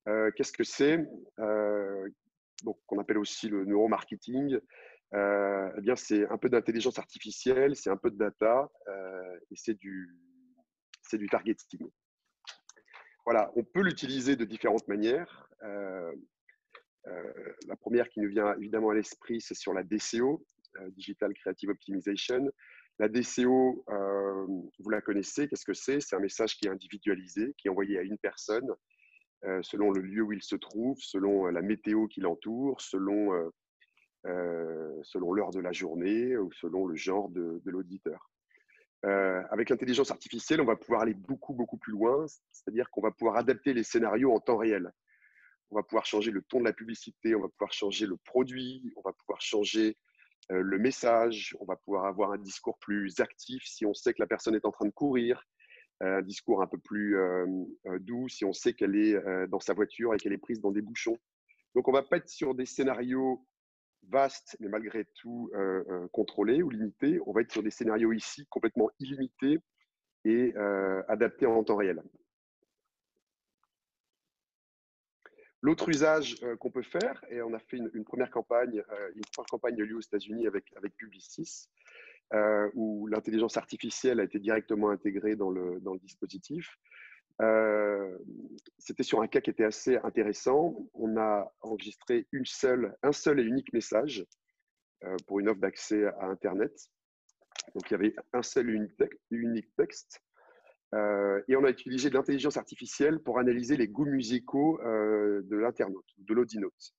qu'est-ce que c'est? donc qu'on appelle aussi le neuromarketing, eh bien, c'est un peu d'intelligence artificielle, c'est un peu de data et c'est du targeting. Voilà, on peut l'utiliser de différentes manières. La première qui nous vient évidemment à l'esprit, c'est sur la DCO, Digital Creative Optimization. La DCO, vous la connaissez, qu'est-ce que c'est? C'est un message qui est individualisé, qui est envoyé à une personne selon le lieu où il se trouve, selon la météo qui l'entoure, selon l'heure de la journée ou selon le genre de l'auditeur. Avec l'intelligence artificielle, on va pouvoir aller beaucoup, beaucoup plus loin, c'est-à-dire qu'on va pouvoir adapter les scénarios en temps réel. On va pouvoir changer le ton de la publicité, on va pouvoir changer le produit, on va pouvoir changer le message, on va pouvoir avoir un discours plus actif si on sait que la personne est en train de courir, un discours un peu plus doux si on sait qu'elle est dans sa voiture et qu'elle est prise dans des bouchons. Donc, on ne va pas être sur des scénarios vastes, mais malgré tout contrôlés ou limités. On va être sur des scénarios ici complètement illimités et adaptés en temps réel. L'autre usage qu'on peut faire, et on a fait une première campagne, a eu lieu aux États-Unis avec Publicis, où l'intelligence artificielle a été directement intégrée dans le dispositif. C'était sur un cas qui était assez intéressant. On a enregistré un seul et unique message pour une offre d'accès à Internet. Donc, il y avait un seul et unique texte. Et on a utilisé de l'intelligence artificielle pour analyser les goûts musicaux de l'internaute, de l'audinote.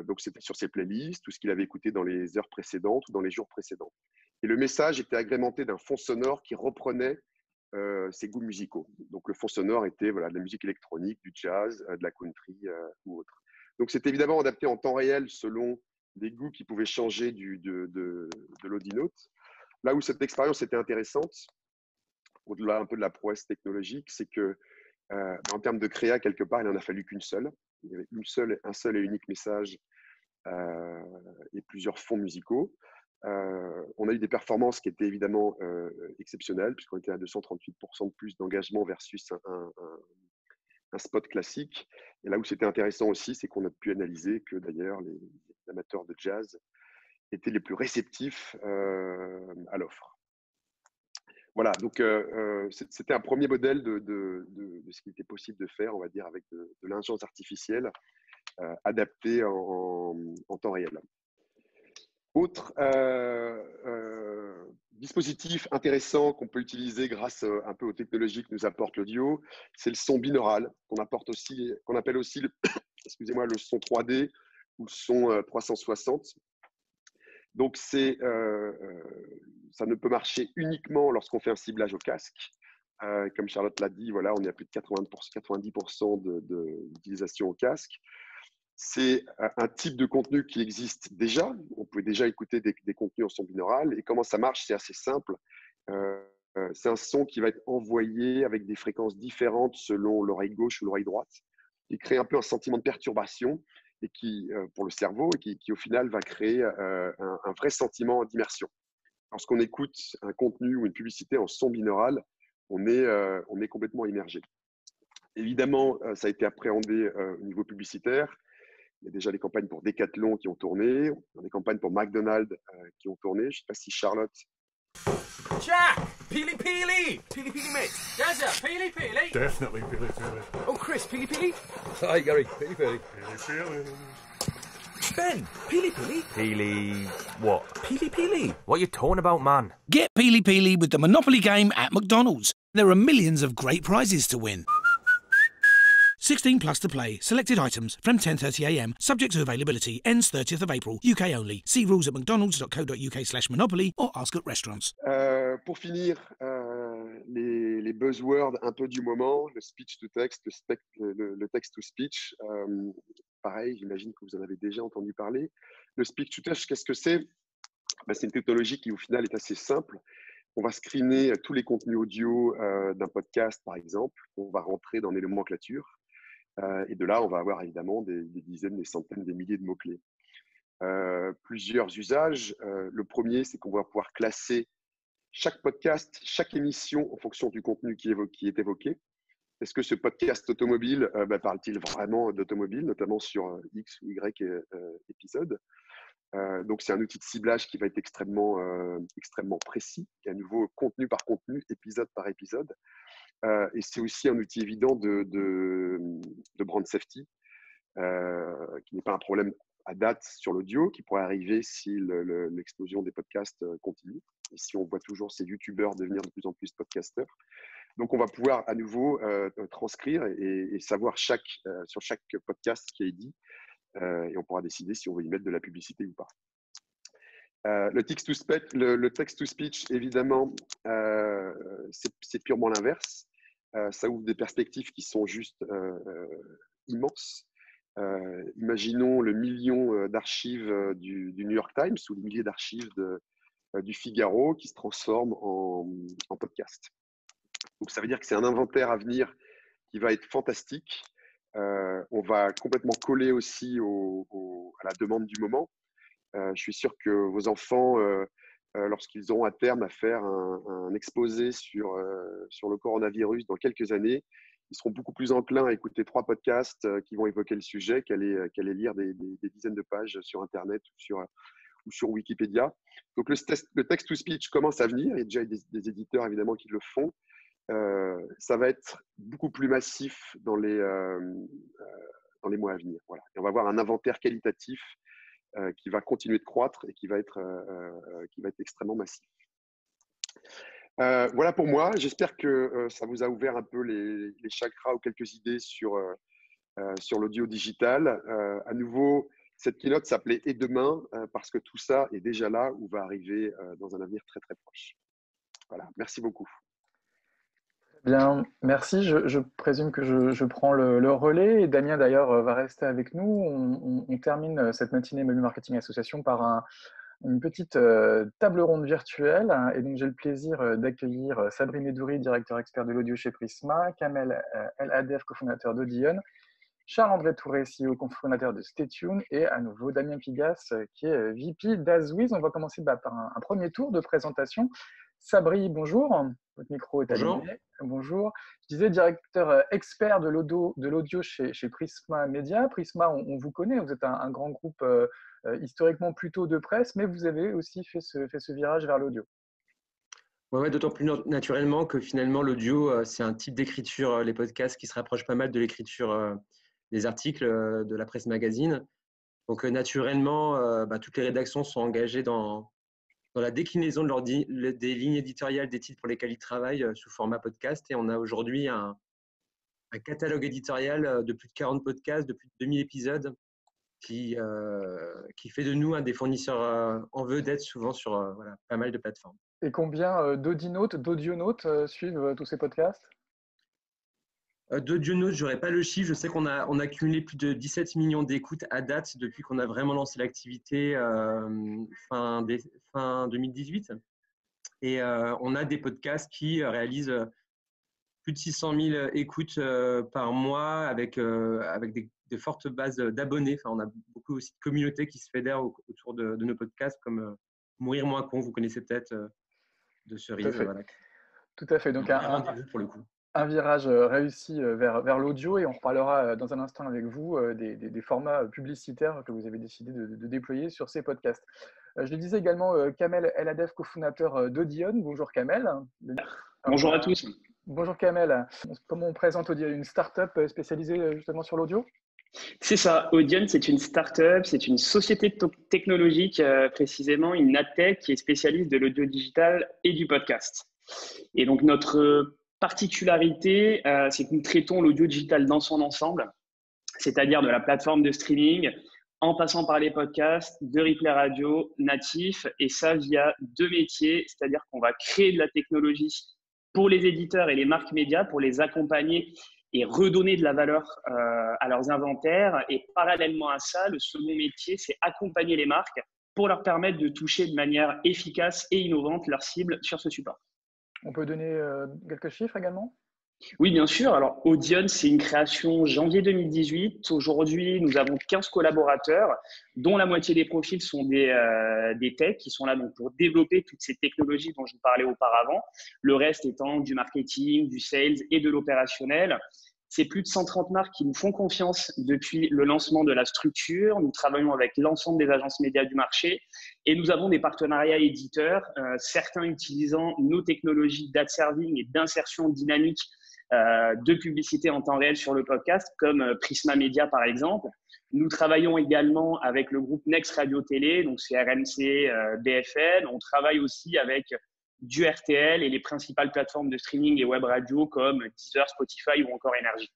Donc, c'était sur ses playlists, tout ce qu'il avait écouté dans les heures précédentes ou dans les jours précédents. Et le message était agrémenté d'un fond sonore qui reprenait ses goûts musicaux. Donc, le fond sonore était de la musique électronique, du jazz, de la country ou autre. Donc, c'était évidemment adapté en temps réel selon des goûts qui pouvaient changer de l'audinote. Là où cette expérience était intéressante, au-delà un peu de la prouesse technologique, c'est que en termes de créa, quelque part, il n'en a fallu qu'une seule. Il y avait un seul et unique message et plusieurs fonds musicaux. On a eu des performances qui étaient évidemment exceptionnelles, puisqu'on était à 238% de plus d'engagement versus un spot classique. Et là où c'était intéressant aussi, c'est qu'on a pu analyser que d'ailleurs les amateurs de jazz étaient les plus réceptifs à l'offre. Voilà, donc c'était un premier modèle de ce qu'il était possible de faire, on va dire, avec de l'intelligence artificielle adaptée en temps réel. Autre dispositif intéressant qu'on peut utiliser grâce un peu aux technologies que nous apporte l'audio, c'est le son binaural, qu'on appelle aussi le, excusez-moi, le son 3D ou le son 360. Donc, ça ne peut marcher uniquement lorsqu'on fait un ciblage au casque. Comme Charlotte l'a dit, voilà, on est à plus de 90% d'utilisation au casque. C'est un type de contenu qui existe déjà. On peut déjà écouter des contenus en son binaural. Et comment ça marche? C'est assez simple. C'est un son qui va être envoyé avec des fréquences différentes selon l'oreille gauche ou l'oreille droite, qui crée un peu un sentiment de perturbation et qui, pour le cerveau, et qui au final va créer un vrai sentiment d'immersion. Lorsqu'on écoute un contenu ou une publicité en son binaural, on est complètement immergé. Évidemment, ça a été appréhendé au niveau publicitaire. Il y a déjà des campagnes pour Decathlon qui ont tourné, des campagnes pour McDonald's qui ont tourné. Je ne sais pas si Charlotte… Jack! Peely Peely! Peely Peely mix! Gazza, Peely Peely! Definitely Peely Peely. Oh, Chris, Peely Peely? Hi, Gary. Peely Peely. Peely Peely. Ben, Peely Peely? Peely… what? Peely Peely? What you talking about, man? Get Peely Peely with the Monopoly game at McDonald's. There are millions of great prizes to win. 16 plus to play. Selected items from 10:30 a.m. Subject to availability. Ends 30th of April. UK only. See rules at mcdonalds.co.uk/monopoly or ask at restaurants. Pour finir, les buzzwords un peu du moment, le speech to text, le text to speech. Pareil, j'imagine que vous en avez déjà entendu parler. Le speech to text, qu'est-ce que c'est? C'est une technologie qui au final est assez simple. On va screener tous les contenus audio d'un podcast, par exemple. On va rentrer dans des nomenclatures. Et de là, on va avoir évidemment des dizaines, des centaines, des milliers de mots-clés. Plusieurs usages. Le premier, c'est qu'on va pouvoir classer chaque podcast, chaque émission en fonction du contenu qui est évoqué. est-ce que ce podcast automobile parle-t-il vraiment d'automobile, notamment sur X ou Y épisodes? Donc, c'est un outil de ciblage qui va être extrêmement précis, et à nouveau contenu par contenu, épisode par épisode. Et c'est aussi un outil évident de brand safety, qui n'est pas un problème à date sur l'audio, qui pourrait arriver si l'explosion des podcasts continue, et si on voit toujours ces youtubeurs devenir de plus en plus podcasteurs. Donc, on va pouvoir à nouveau transcrire et savoir sur chaque podcast ce qui est dit, et on pourra décider si on veut y mettre de la publicité ou pas. Le text-to-speech, évidemment, c'est purement l'inverse. Ça ouvre des perspectives qui sont juste immenses. Imaginons le million d'archives du New York Times ou les milliers d'archives du Figaro qui se transforment en podcast. Donc, ça veut dire que c'est un inventaire à venir qui va être fantastique. On va complètement coller aussi à la demande du moment. Je suis sûr que vos enfants, lorsqu'ils auront à terme à faire un exposé sur le coronavirus dans quelques années, ils seront beaucoup plus enclins à écouter 3 podcasts qui vont évoquer le sujet qu'à aller lire des dizaines de pages sur Internet ou sur Wikipédia. Donc, le text-to-speech commence à venir. Il y a déjà des éditeurs, évidemment, qui le font. Ça va être beaucoup plus massif dans les mois à venir. Voilà. Et on va avoir un inventaire qualitatif qui va continuer de croître et qui va être extrêmement massif. Voilà pour moi. J'espère que ça vous a ouvert un peu les chakras ou quelques idées sur l'audio digital. À nouveau, cette keynote s'appelait « Et demain » parce que tout ça est déjà là ou va arriver dans un avenir très, très proche. Voilà, merci beaucoup. Bien, merci. Je présume que je prends le relais et Damien d'ailleurs va rester avec nous. On termine cette matinée Mobile Marketing Association par une petite table ronde virtuelle. Et donc j'ai le plaisir d'accueillir Sabri Medouri, directeur expert de l'audio chez Prisma, Kamel El Hadef, cofondateur d'Audion, Charles-André Touré, CEO, cofondateur de StayTune, et à nouveau Damien Pigas, qui est VP d'Azwiz. On va commencer par un premier tour de présentation. Sabri, bonjour. Votre micro est allumé. Bonjour. Je disais directeur expert de l'audio chez Prisma Media. Prisma, on vous connaît, vous êtes un grand groupe historiquement plutôt de presse, mais vous avez aussi fait ce virage vers l'audio. Ouais, d'autant plus naturellement que finalement l'audio, c'est un type d'écriture, les podcasts, qui se rapproche pas mal de l'écriture des articles de la presse magazine. Donc naturellement, toutes les rédactions sont engagées dans la déclinaison des lignes éditoriales des titres pour lesquels ils travaillent sous format podcast. Et on a aujourd'hui un catalogue éditorial de plus de 40 podcasts, de plus de 2000 épisodes, qui fait de nous un des fournisseurs en vedette souvent sur pas mal de plateformes. Et combien d'audionautes suivent tous ces podcasts? D'audionautes, je n'aurai pas le chiffre. Je sais qu'on a cumulé plus de 17 millions d'écoutes à date depuis qu'on a vraiment lancé l'activité fin 2018. Et on a des podcasts qui réalisent plus de 600 000 écoutes par mois avec des fortes bases d'abonnés. Enfin, on a beaucoup aussi de communautés qui se fédèrent autour de nos podcasts, comme Mourir moins con, vous connaissez peut-être de Cerise. Tout à fait. Donc, pour le coup. Un virage réussi vers l'audio, et on reparlera dans un instant avec vous des formats publicitaires que vous avez décidé de déployer sur ces podcasts. Je le disais également, Kamel El Hadef, cofondateur d'Audion. Bonjour Kamel. Bonjour à tous. Bonjour Kamel. Comment on présente Audion? Une start-up spécialisée justement sur l'audio? C'est ça, Audion, c'est une start-up, c'est une société technologique, précisément une AdTech qui est spécialiste de l'audio digital et du podcast. Et donc notre particularité, c'est que nous traitons l'audio digital dans son ensemble, c'est-à-dire de la plateforme de streaming, en passant par les podcasts, de replay radio, natif, et ça via 2 métiers, c'est-à-dire qu'on va créer de la technologie pour les éditeurs et les marques médias, pour les accompagner et redonner de la valeur à leurs inventaires. Et parallèlement à ça, le second métier, c'est accompagner les marques pour leur permettre de toucher de manière efficace et innovante leurs cibles sur ce support. On peut donner quelques chiffres également? Oui, bien sûr. Alors, Audion, c'est une création janvier 2018. Aujourd'hui, nous avons 15 collaborateurs, dont la moitié des profils sont des techs qui sont là donc, pour développer toutes ces technologies dont je vous parlais auparavant. Le reste étant du marketing, du sales et de l'opérationnel. C'est plus de 130 marques qui nous font confiance depuis le lancement de la structure. Nous travaillons avec l'ensemble des agences médias du marché et nous avons des partenariats éditeurs, certains utilisant nos technologies d'ad serving et d'insertion dynamique de publicité en temps réel sur le podcast, comme Prisma Media par exemple. Nous travaillons également avec le groupe Next Radio Télé, donc c'est RMC, BFM. On travaille aussi avec du RTL et les principales plateformes de streaming et web radio comme Deezer, Spotify ou encore Énergie.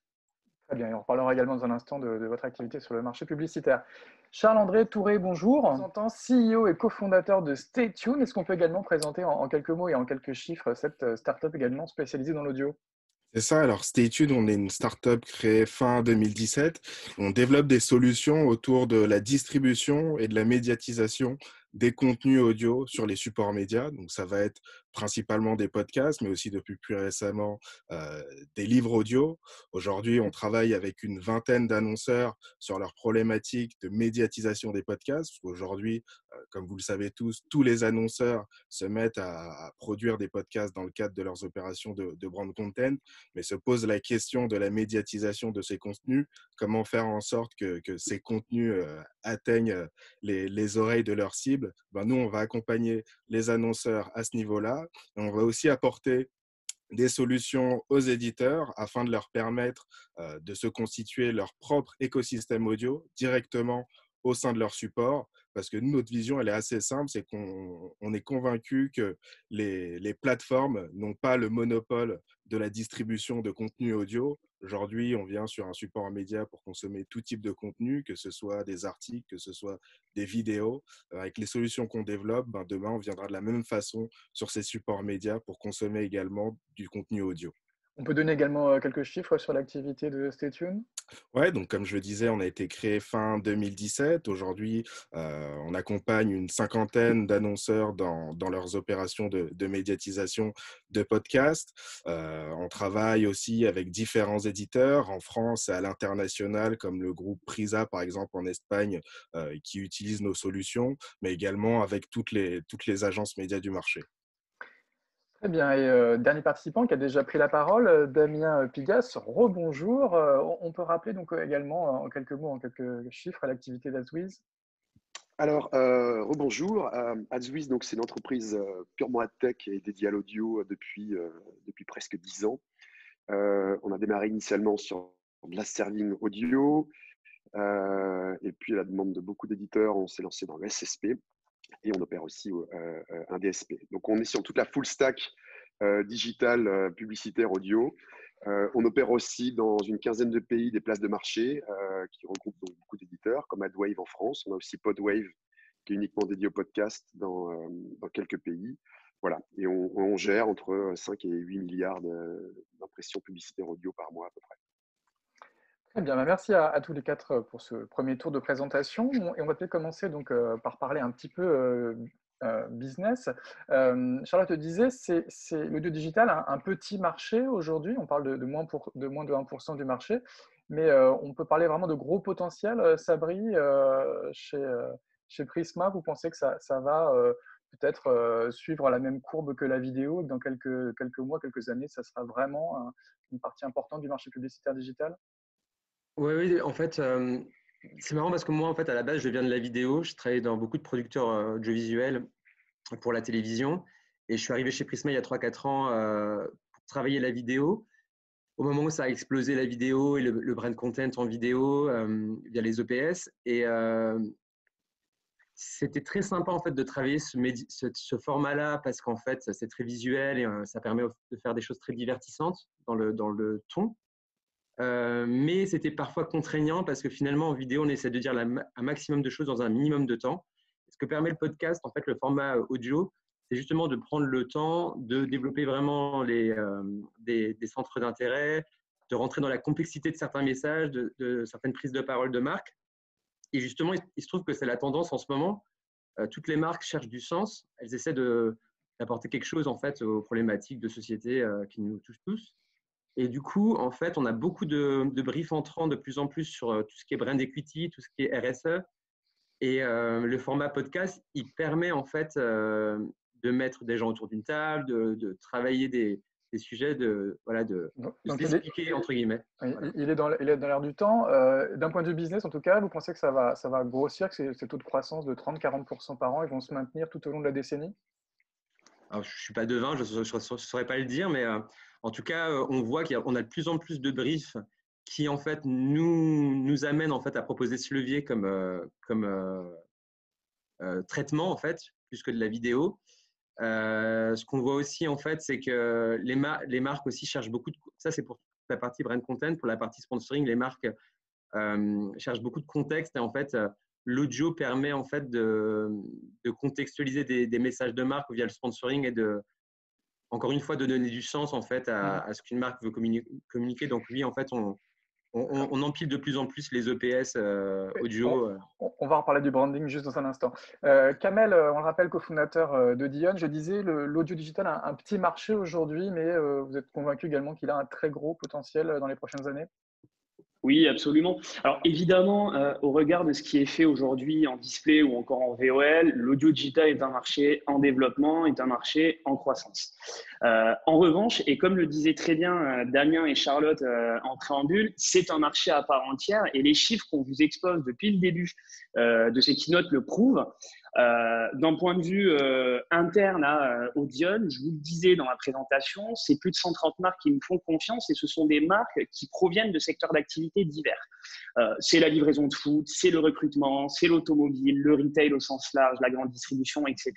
Très bien, et on reparlera également dans un instant de votre activité sur le marché publicitaire. Charles-André Touré, bonjour. Représentant, CEO et cofondateur de Stay Tuned. Est-ce qu'on peut également présenter en quelques mots et en quelques chiffres cette startup également spécialisée dans l'audio? C'est ça, alors Stay Tuned, on est une startup créée fin 2017. On développe des solutions autour de la distribution et de la médiatisation des contenus audio sur les supports médias. Donc ça va être principalement des podcasts, mais aussi depuis plus récemment des livres audio. Aujourd'hui, on travaille avec une vingtaine d'annonceurs sur leurs problématiques de médiatisation des podcasts. Aujourd'hui, comme vous le savez tous les annonceurs se mettent à produire des podcasts dans le cadre de leurs opérations de brand content, mais se pose la question de la médiatisation de ces contenus. Comment faire en sorte que ces contenus atteignent les oreilles de leurs cibles? Nous, on va accompagner les annonceurs à ce niveau-là. Et on va aussi apporter des solutions aux éditeurs afin de leur permettre de se constituer leur propre écosystème audio directement au sein de leur support. Parce que nous, notre vision, elle est assez simple, c'est qu'on est convaincu que les plateformes n'ont pas le monopole de la distribution de contenu audio. Aujourd'hui, on vient sur un support média pour consommer tout type de contenu, que ce soit des articles, que ce soit des vidéos. Avec les solutions qu'on développe, demain, on viendra de la même façon sur ces supports médias pour consommer également du contenu audio. On peut donner également quelques chiffres sur l'activité de Stay Tuned? Ouais, donc comme je le disais, on a été créé fin 2017. Aujourd'hui, on accompagne une cinquantaine d'annonceurs dans leurs opérations de médiatisation de podcasts. On travaille aussi avec différents éditeurs en France et à l'international, comme le groupe Prisa, par exemple, en Espagne, qui utilise nos solutions, mais également avec toutes les agences médias du marché. Très bien. Et dernier participant qui a déjà pris la parole, Damien Pigas, rebonjour. On peut rappeler donc également en quelques mots, en quelques chiffres, l'activité d'Adswiz? Alors, rebonjour. Adswiz, donc c'est une entreprise purement ad-tech et dédiée à l'audio depuis presque 10 ans. On a démarré initialement sur de la serving audio. Et puis, à la demande de beaucoup d'éditeurs, on s'est lancé dans le SSP. Et on opère aussi un DSP. Donc, on est sur toute la full stack digital, publicitaire, audio. On opère aussi dans une quinzaine de pays des places de marché qui regroupent donc beaucoup d'éditeurs, comme AdWave en France. On a aussi Podwave, qui est uniquement dédié au podcast dans quelques pays. Voilà. Et on gère entre 5 et 8 milliards d'impressions publicitaires audio par mois à peu près. Très bien, merci à tous les quatre pour ce premier tour de présentation. Et on va peut-être commencer donc par parler un petit peu business. Charlotte disait, c'est l'audio digital un petit marché aujourd'hui. On parle de moins de 1% du marché, mais on peut parler vraiment de gros potentiel. Sabri, chez Prisma, vous pensez que ça va peut-être suivre la même courbe que la vidéo, et que dans quelques mois, quelques années, ça sera vraiment une partie importante du marché publicitaire digital? Oui, en fait, c'est marrant parce que moi, en fait, à la base, je viens de la vidéo. Je travaillais dans beaucoup de producteurs audiovisuels pour la télévision. Et je suis arrivé chez Prisma il y a 3-4 ans pour travailler la vidéo. Au moment où ça a explosé la vidéo et le brand content en vidéo via les EPS. Et c'était très sympa, en fait, de travailler ce format-là parce qu'en fait, c'est très visuel et ça permet de faire des choses très divertissantes dans le ton. Mais c'était parfois contraignant parce que finalement, en vidéo, on essaie de dire un maximum de choses dans un minimum de temps. Ce que permet le podcast, en fait, le format audio, c'est justement de prendre le temps de développer vraiment des centres d'intérêt, de rentrer dans la complexité de certains messages, de certaines prises de parole de marque. Et justement, il se trouve que c'est la tendance en ce moment. Toutes les marques cherchent du sens. Elles essaient d'apporter quelque chose, en fait, aux problématiques de société qui nous touchent tous. Et du coup, en fait, on a beaucoup de briefs entrants de plus en plus sur tout ce qui est brand equity, tout ce qui est RSE. Et le format podcast, il permet en fait de mettre des gens autour d'une table, de travailler des sujets, de s'expliquer, entre guillemets. Voilà. Il est dans l'air du temps. D'un point de vue business, en tout cas, vous pensez que ça va grossir, que ces taux de croissance de 30-40% par an, ils vont se maintenir tout au long de la décennie? Alors, je ne suis pas devin, je ne saurais pas le dire, mais en tout cas, on voit qu'on a de plus en plus de briefs qui en fait nous amènent en fait à proposer ce levier comme traitement en fait, plus que de la vidéo. Ce qu'on voit aussi en fait, c'est que les marques aussi cherchent beaucoup ça c'est pour la partie brand content, pour la partie sponsoring, les marques cherchent beaucoup de contexte et en fait l'audio permet en fait de contextualiser des messages de marque via le sponsoring et encore une fois de donner du sens en fait à ce qu'une marque veut communiquer. Donc oui, en fait on empile de plus en plus les EPS audio. On va reparler du branding juste dans un instant. Kamel, on le rappelle, cofondateur de Dion, je disais, l'audio digital a un petit marché aujourd'hui, mais vous êtes convaincu également qu'il a un très gros potentiel dans les prochaines années? Oui, absolument. Alors évidemment, au regard de ce qui est fait aujourd'hui en display ou encore en VOL, l'audio digital est un marché en développement, est un marché en croissance. En revanche, et comme le disaient très bien Damien et Charlotte en préambule, c'est un marché à part entière et les chiffres qu'on vous expose depuis le début de ces keynotes le prouvent. D'un point de vue interne à Audion, je vous le disais dans la présentation, c'est plus de 130 marques qui nous font confiance et ce sont des marques qui proviennent de secteurs d'activité divers. C'est la livraison de food, c'est le recrutement, c'est l'automobile, le retail au sens large, la grande distribution, etc.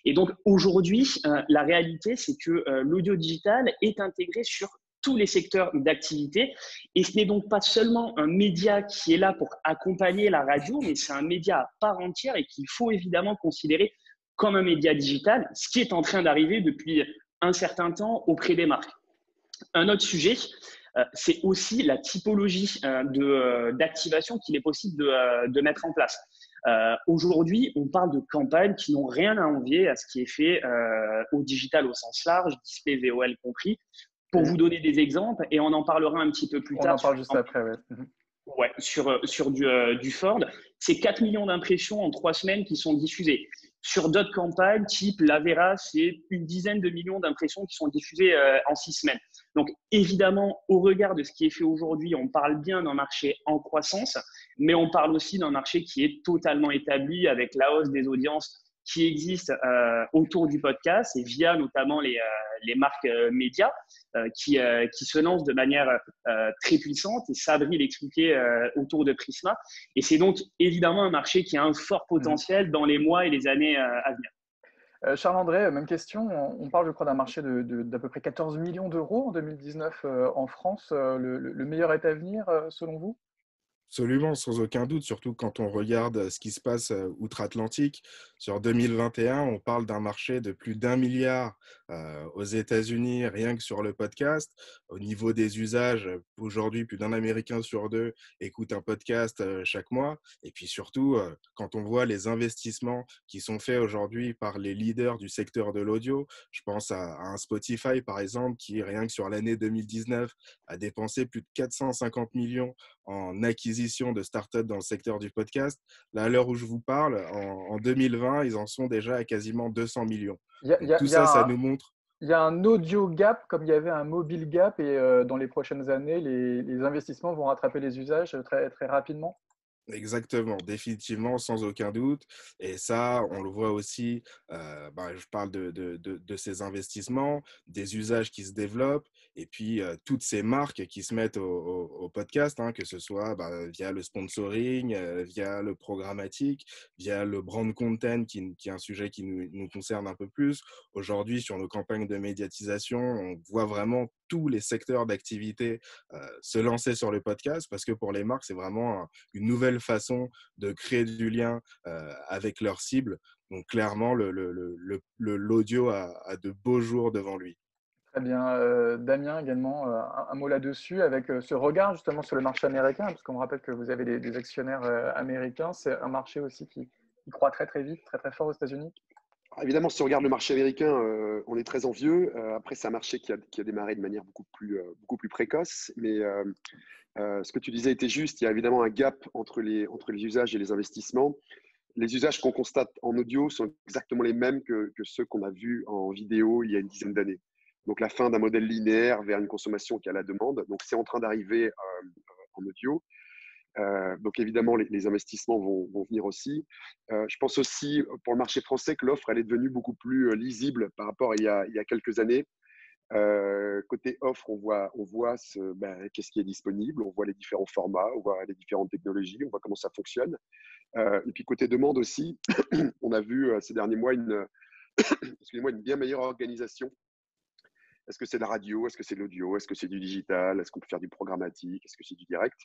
Et donc aujourd'hui, la réalité, c'est que l'audio digital est intégré sur tous les secteurs d'activité. Et ce n'est donc pas seulement un média qui est là pour accompagner la radio, mais c'est un média à part entière et qu'il faut évidemment considérer comme un média digital, ce qui est en train d'arriver depuis un certain temps auprès des marques. Un autre sujet, c'est aussi la typologie d'activation qu'il est possible de mettre en place. Aujourd'hui, on parle de campagnes qui n'ont rien à envier à ce qui est fait au digital au sens large, display VOL compris. Pour vous donner des exemples, et on en parlera un petit peu plus tard. On en parle juste après, ouais. Ouais, sur du Ford, c'est 4 millions d'impressions en 3 semaines qui sont diffusées. Sur d'autres campagnes, type l'Avera, c'est une dizaine de millions d'impressions qui sont diffusées en 6 semaines. Donc, évidemment, au regard de ce qui est fait aujourd'hui, on parle bien d'un marché en croissance, mais on parle aussi d'un marché qui est totalement établi avec la hausse des audiences qui existent autour du podcast et via notamment les marques médias qui se lancent de manière très puissante. Et Sabri l'expliquait autour de Prisma. Et c'est donc évidemment un marché qui a un fort potentiel dans les mois et les années à venir. Charles-André, même question. On parle, je crois, d'un marché d'à peu près 14 millions d'euros en 2019 en France. Le meilleur est à venir, selon vous? Absolument, sans aucun doute, surtout quand on regarde ce qui se passe outre-Atlantique. Sur 2021, on parle d'un marché de plus d'1 milliard aux États-Unis, rien que sur le podcast. Au niveau des usages, aujourd'hui, plus d'un Américain sur 2 écoute un podcast chaque mois. Et puis surtout, quand on voit les investissements qui sont faits aujourd'hui par les leaders du secteur de l'audio, je pense à un Spotify, par exemple, qui, rien que sur l'année 2019, a dépensé plus de 450 millions en acquisition de startups dans le secteur du podcast. Là, à l'heure où je vous parle, en 2020, ils en sont déjà à quasiment 200 millions. Tout ça, ça nous montre. Il y a un audio gap comme il y avait un mobile gap et dans les prochaines années, les investissements vont rattraper les usages très, très rapidement. Exactement, définitivement, sans aucun doute. Et ça, on le voit aussi, je parle de ces investissements, des usages qui se développent, et puis toutes ces marques qui se mettent au podcast, que ce soit via le sponsoring, via le programmatique, via le brand content, qui est un sujet qui nous concerne un peu plus. Aujourd'hui, sur nos campagnes de médiatisation, on voit vraiment tous les secteurs d'activité se lancer sur le podcast, parce que pour les marques, c'est vraiment une nouvelle façon de créer du lien avec leur cible. Donc clairement, l'audio a de beaux jours devant lui. Très bien. Damien, également, un mot là-dessus, avec ce regard justement sur le marché américain, parce qu'on me rappelle que vous avez des actionnaires américains. C'est un marché aussi qui croît très très vite, très très fort aux États-Unis. Évidemment, si on regarde le marché américain, on est très envieux. Après, c'est un marché qui a démarré de manière beaucoup plus précoce. Mais ce que tu disais était juste. Il y a évidemment un gap entre les usages et les investissements. Les usages qu'on constate en audio sont exactement les mêmes que ceux qu'on a vus en vidéo il y a une dizaine d'années. Donc, la fin d'un modèle linéaire vers une consommation qui a la demande. Donc, c'est en train d'arriver en audio. Donc, évidemment, les investissements vont venir aussi. Je pense aussi, pour le marché français, que l'offre, elle est devenue beaucoup plus lisible par rapport à il y a quelques années. Côté offre, on voit qu'est-ce qui est disponible, on voit les différents formats, on voit les différentes technologies, on voit comment ça fonctionne. Et puis côté demande aussi, on a vu ces derniers mois une bien meilleure organisation. Est-ce que c'est de la radio? Est-ce que c'est de l'audio? Est-ce que c'est du digital? Est-ce qu'on peut faire du programmatique? Est-ce que c'est du direct?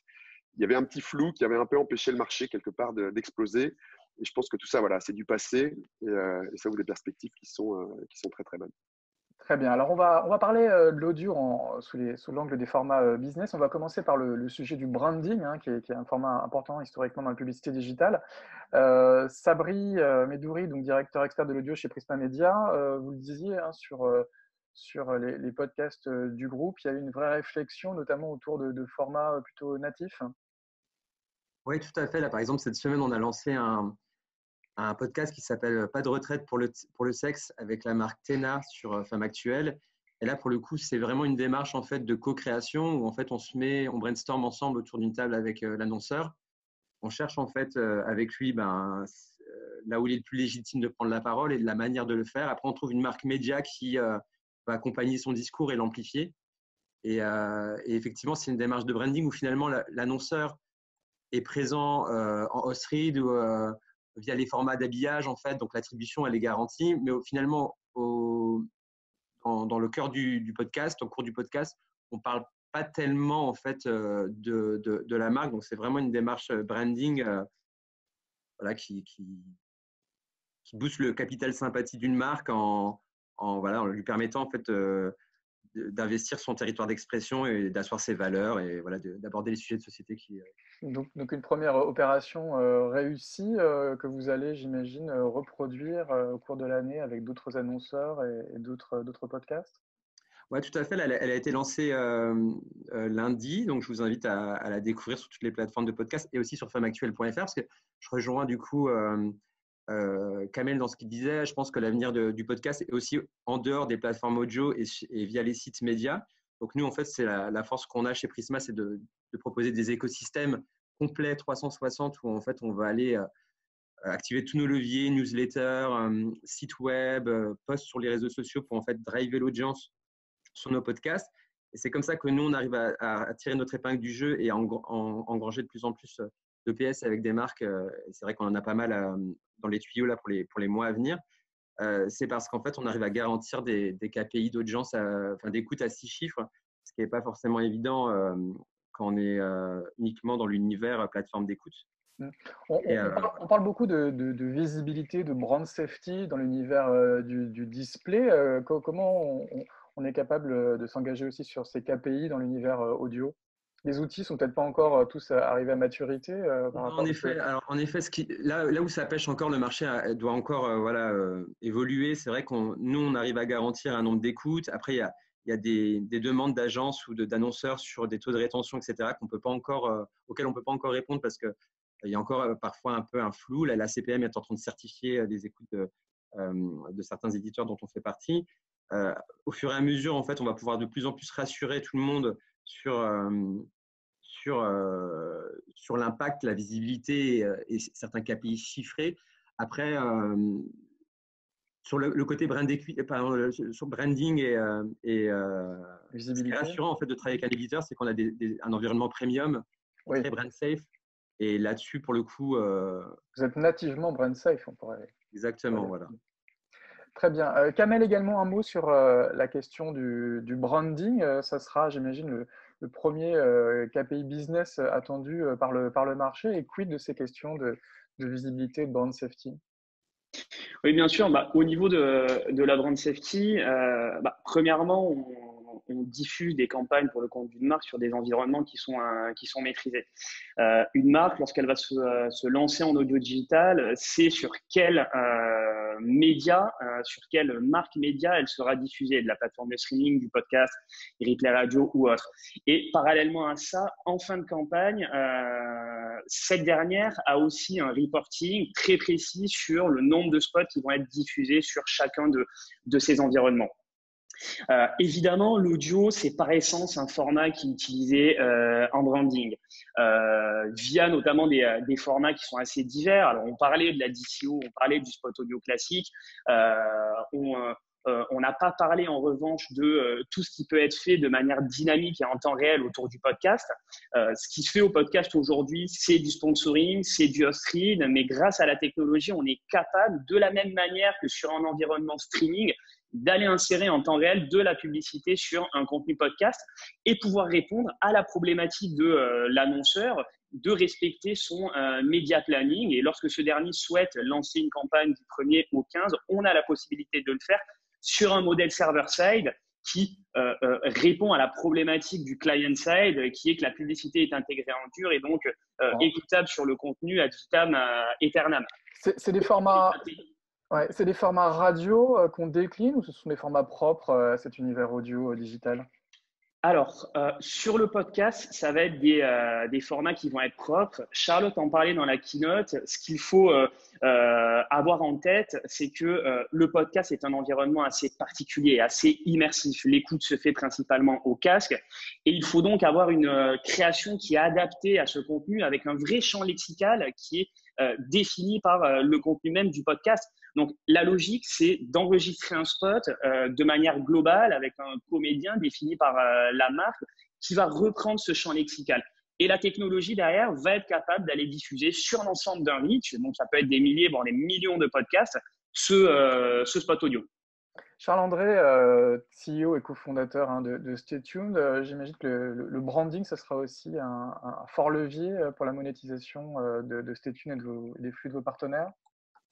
Il y avait un petit flou qui avait un peu empêché le marché quelque part d'exploser. Et je pense que tout ça, voilà, c'est du passé et ça ouvre des perspectives qui sont très très bonnes. Très bien. Alors, on va parler de l'audio sous l'angle des formats business. On va commencer par le sujet du branding, hein, qui est un format important historiquement dans la publicité digitale. Sabri Medouri, donc directeur expert de l'audio chez Prisma Media, vous le disiez, hein, sur les podcasts du groupe, il y a eu une vraie réflexion, notamment autour de formats plutôt natifs. Oui, tout à fait. Là, par exemple, cette semaine, on a lancé un podcast qui s'appelle Pas de retraite pour le sexe avec la marque Tena sur Femme Actuelle. Et là, pour le coup, c'est vraiment une démarche en fait de co-création où en fait on brainstorm ensemble autour d'une table avec l'annonceur. On cherche en fait avec lui là où il est le plus légitime de prendre la parole et de la manière de le faire. Après, on trouve une marque média qui va accompagner son discours et l'amplifier. Et effectivement, c'est une démarche de branding où finalement l'annonceur est présent en host read ou via les formats d'habillage en fait, donc l'attribution elle est garantie, mais finalement dans le cœur du podcast, au cours du podcast, on parle pas tellement en fait de la marque, donc c'est vraiment une démarche branding voilà, qui booste le capital sympathie d'une marque en lui permettant en fait d'investir son territoire d'expression et d'asseoir ses valeurs et voilà, d'aborder les sujets de société qui… Donc une première opération réussie que vous allez, j'imagine, reproduire au cours de l'année avec d'autres annonceurs et d'autres podcasts? Oui, tout à fait. Elle a été lancée lundi, donc je vous invite à la découvrir sur toutes les plateformes de podcast et aussi sur femmeactuelle.fr parce que je rejoins du coup Kamel dans ce qu'il disait. Je pense que l'avenir du podcast est aussi en dehors des plateformes audio et via les sites médias. Donc nous, en fait, c'est la force qu'on a chez Prisma, c'est de proposer des écosystèmes complets 360 où en fait on va aller activer tous nos leviers, newsletters, sites web, posts sur les réseaux sociaux pour en fait driver l'audience sur nos podcasts. Et c'est comme ça que nous, on arrive à tirer notre épingle du jeu et à engranger de plus en plus d'EPS avec des marques. Et c'est vrai qu'on en a pas mal dans les tuyaux là, pour les mois à venir. C'est parce qu'en fait, on arrive à garantir des KPI d'audience, d'écoute à 6 chiffres, ce qui n'est pas forcément évident quand on est uniquement dans l'univers plateforme d'écoute. On parle beaucoup de visibilité, de brand safety dans l'univers du display. Comment on est capable de s'engager aussi sur ces KPI dans l'univers audio? Les outils sont peut-être pas encore tous arrivés à maturité. En effet, là où ça pêche encore, le marché doit encore évoluer. C'est vrai nous, on arrive à garantir un nombre d'écoutes. Après, il y a des demandes d'agences ou d'annonceurs sur des taux de rétention, etc., auxquels on ne peut pas encore répondre parce qu'il y a encore parfois un peu un flou. La CPM est en train de certifier des écoutes de certains éditeurs dont on fait partie. Au fur et à mesure, en fait, on va pouvoir de plus en plus rassurer tout le monde sur l'impact, la visibilité et certains KPI chiffrés. Après, sur le côté sur branding et ce qui est rassurant en fait, de travailler avec un éditeur, c'est qu'on a un environnement premium, très brand safe. Et là-dessus, pour le coup… Vous êtes nativement brand safe, on pourrait… Exactement, voilà. Très bien. Kamel, également un mot sur la question du branding. Ça sera, j'imagine, le premier KPI business attendu par le marché. Et quid de ces questions de visibilité et de brand safety? Oui, bien sûr. Au niveau de la brand safety, premièrement, on diffuse des campagnes pour le compte d'une marque sur des environnements qui sont maîtrisés. Une marque, lorsqu'elle va se lancer en audio digital, c'est sur quel média, sur quelle marque média elle sera diffusée, de la plateforme de streaming, du podcast, replay radio ou autre. Et parallèlement à ça, en fin de campagne, cette dernière a aussi un reporting très précis sur le nombre de spots qui vont être diffusés sur chacun de ces environnements. Évidemment, l'audio, c'est par essence un format qui est utilisé en branding, via notamment des formats qui sont assez divers. Alors, on parlait de la DCO, on parlait du spot audio classique. On n'a pas parlé en revanche de tout ce qui peut être fait de manière dynamique et en temps réel autour du podcast. Ce qui se fait au podcast aujourd'hui, c'est du sponsoring, c'est du host-read, mais grâce à la technologie, on est capable, de la même manière que sur un environnement streaming, d'aller insérer en temps réel de la publicité sur un contenu podcast et pouvoir répondre à la problématique de l'annonceur de respecter son media planning. Et lorsque ce dernier souhaite lancer une campagne du 1er au 15, on a la possibilité de le faire sur un modèle server-side qui répond à la problématique du client-side, qui est que la publicité est intégrée en dur et donc écoutable sur le contenu ad vitam aeternam. C'est des formats… Ouais, c'est des formats radio qu'on décline ou ce sont des formats propres à cet univers audio digital? Alors, sur le podcast, ça va être des formats qui vont être propres. Charlotte en parlait dans la keynote. Ce qu'il faut avoir en tête, c'est que le podcast est un environnement assez particulier, assez immersif. L'écoute se fait principalement au casque et il faut donc avoir une création qui est adaptée à ce contenu avec un vrai champ lexical qui est défini par le contenu même du podcast. Donc, la logique, c'est d'enregistrer un spot de manière globale avec un comédien défini par la marque qui va reprendre ce champ lexical. Et la technologie derrière va être capable d'aller diffuser sur l'ensemble d'un reach, donc ça peut être des milliers, voire des millions de podcasts, ce spot audio. Charles-André, CEO et cofondateur de Stay Tuned, j'imagine que le branding, ça sera aussi un fort levier pour la monétisation de Stay Tuned et des flux de vos partenaires.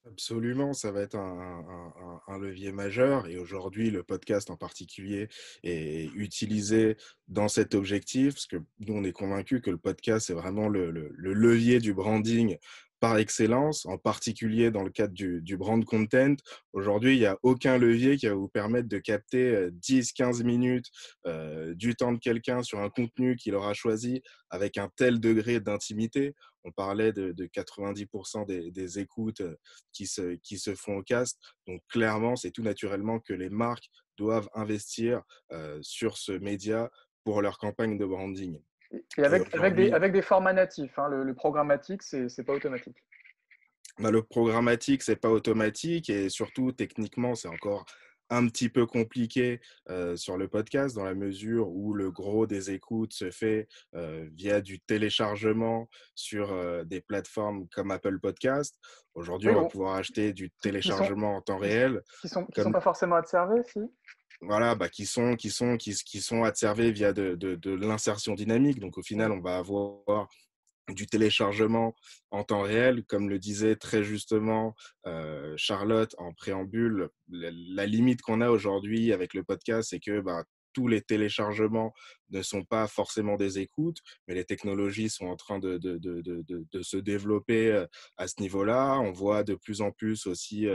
Absolument, ça va être un levier majeur et aujourd'hui le podcast en particulier est utilisé dans cet objectif parce que nous on est convaincus que le podcast c'est vraiment le levier du branding par excellence, en particulier dans le cadre du brand content. Aujourd'hui, il n'y a aucun levier qui va vous permettre de capter 10-15 minutes du temps de quelqu'un sur un contenu qu'il aura choisi avec un tel degré d'intimité. On parlait de 90% des écoutes qui se font au cast. Donc, clairement, c'est tout naturellement que les marques doivent investir sur ce média pour leur campagne de branding. Et avec des formats natifs, hein, le programmatique, c'est pas automatique. Le programmatique, c'est pas automatique et surtout, techniquement, c'est encore un petit peu compliqué sur le podcast dans la mesure où le gros des écoutes se fait via du téléchargement sur des plateformes comme Apple Podcast. Aujourd'hui, on va pouvoir acheter du téléchargement en temps réel. Qui sont pas forcément observés, si? Voilà, qui sont observés via de l'insertion dynamique. Donc, au final, on va avoir du téléchargement en temps réel. Comme le disait très justement Charlotte en préambule, la limite qu'on a aujourd'hui avec le podcast, c'est que tous les téléchargements ne sont pas forcément des écoutes, mais les technologies sont en train de se développer à ce niveau-là. On voit de plus en plus aussi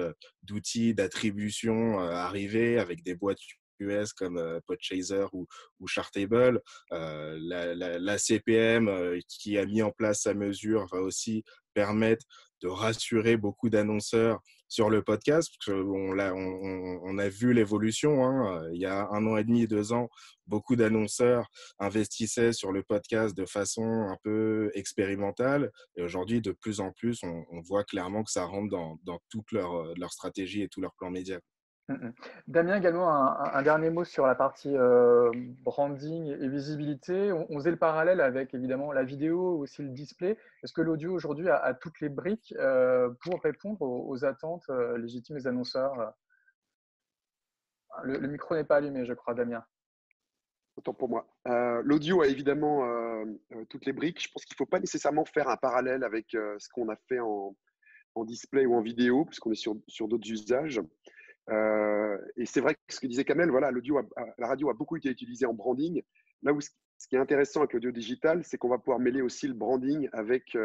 d'outils d'attribution arriver avec des boîtes US comme Podchaser ou Chartable. La CPM qui a mis en place sa mesure va aussi permettre de rassurer beaucoup d'annonceurs sur le podcast, parce qu'on a vu l'évolution. Hein. Il y a 1 an et demi, 2 ans, beaucoup d'annonceurs investissaient sur le podcast de façon un peu expérimentale. Et aujourd'hui, de plus en plus, on voit clairement que ça rentre dans toute leur stratégie et tout leur plan média. Damien, également, un dernier mot sur la partie branding et visibilité. On faisait le parallèle avec évidemment la vidéo, aussi le display. Est-ce que l'audio aujourd'hui a toutes les briques pour répondre aux attentes légitimes des annonceurs? Le micro n'est pas allumé, je crois, Damien. Autant pour moi. L'audio a évidemment toutes les briques. Je pense qu'il ne faut pas nécessairement faire un parallèle avec ce qu'on a fait en display ou en vidéo, puisqu'on est sur d'autres usages. Et c'est vrai que ce que disait Kamel, voilà, la radio a beaucoup été utilisée en branding. Là où ce qui est intéressant avec l'audio digital, c'est qu'on va pouvoir mêler aussi le branding avec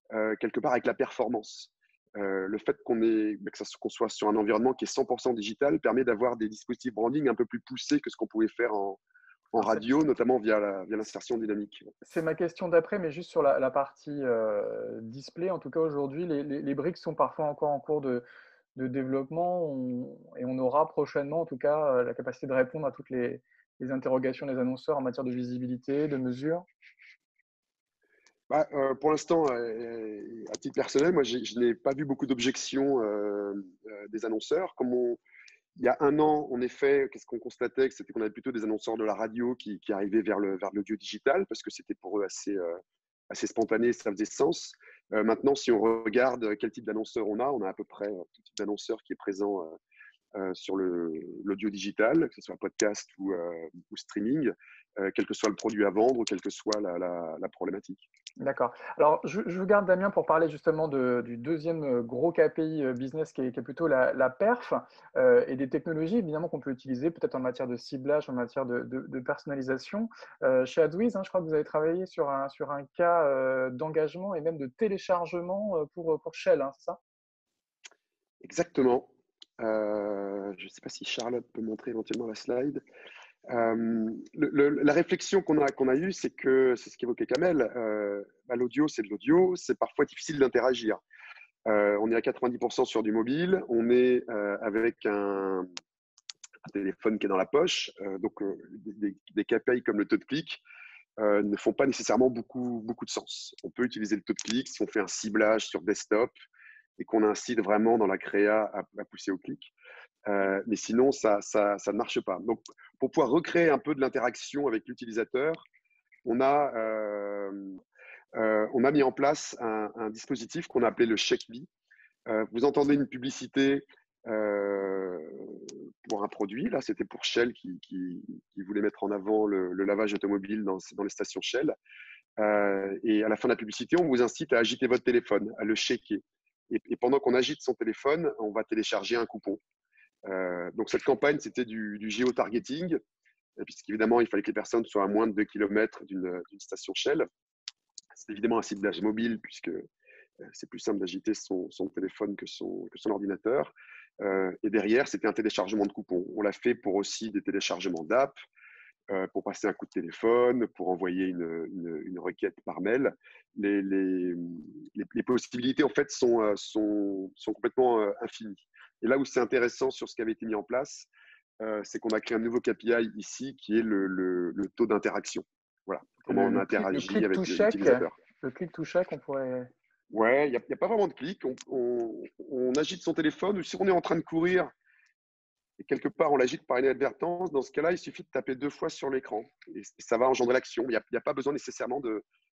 quelque part avec la performance. Le fait qu'on soit sur un environnement qui est 100% digital permet d'avoir des dispositifs branding un peu plus poussés que ce qu'on pouvait faire en radio, notamment via l'insertion dynamique. C'est ma question d'après, mais juste sur la partie display. En tout cas, aujourd'hui, les briques sont parfois encore en cours de développement et on aura prochainement, en tout cas, la capacité de répondre à toutes les interrogations des annonceurs en matière de visibilité, de mesure. Pour l'instant, à titre personnel, moi, je n'ai pas vu beaucoup d'objections des annonceurs. Il y a un an, en effet, qu'est-ce qu'on constatait? C'était qu'on avait plutôt des annonceurs de la radio qui arrivaient vers l'audio digital parce que c'était pour eux assez spontané, ça faisait sens. Maintenant, si on regarde quel type d'annonceur on a à peu près tout type d'annonceur qui est présent sur l'audio digital, que ce soit podcast ou streaming, quel que soit le produit à vendre ou quelle que soit la problématique. D'accord. Alors, je vous garde Damien pour parler justement du deuxième gros KPI business qui est plutôt la perf et des technologies évidemment qu'on peut utiliser peut-être en matière de ciblage, en matière de personnalisation. Chez AdsWiz, je crois que vous avez travaillé sur un cas d'engagement et même de téléchargement pour Shell, c'est ça? Exactement. Je ne sais pas si Charlotte peut montrer éventuellement la slide. La réflexion qu'on a eue, c'est ce qu'évoquait Kamel, l'audio, c'est de l'audio, c'est parfois difficile d'interagir. On est à 90% sur du mobile, on est avec un téléphone qui est dans la poche, donc des KPI comme le taux de clic ne font pas nécessairement beaucoup de sens. On peut utiliser le taux de clic si on fait un ciblage sur desktop et qu'on incite vraiment dans la créa à pousser au clic. Mais sinon, ça ne marche pas. Donc, pour pouvoir recréer un peu de l'interaction avec l'utilisateur, on a mis en place un dispositif qu'on a appelé le Check-Me. Vous entendez une publicité pour un produit. Là, c'était pour Shell qui voulait mettre en avant le lavage automobile dans les stations Shell. Et à la fin de la publicité, on vous incite à agiter votre téléphone, à le checker. Et pendant qu'on agite son téléphone, on va télécharger un coupon. Donc cette campagne, c'était du géotargeting, puisqu'évidemment, il fallait que les personnes soient à moins de 2 km d'une station Shell. C'est évidemment un ciblage mobile, puisque c'est plus simple d'agiter son téléphone que son ordinateur. Et derrière, c'était un téléchargement de coupons. On l'a fait pour aussi des téléchargements d'app, pour passer un coup de téléphone, pour envoyer une requête par mail. Les possibilités, en fait, sont complètement infinies. Et là où c'est intéressant sur ce qui avait été mis en place, c'est qu'on a créé un nouveau KPI ici qui est le taux d'interaction. Voilà, comment on interagit avec l'utilisateur. Le click to check, on pourrait… Ouais, il n'y a pas vraiment de clic. On agite son téléphone, ou si on est en train de courir et quelque part on l'agite par inadvertance, dans ce cas-là, il suffit de taper 2 fois sur l'écran et ça va engendrer l'action. Il n'y a pas besoin nécessairement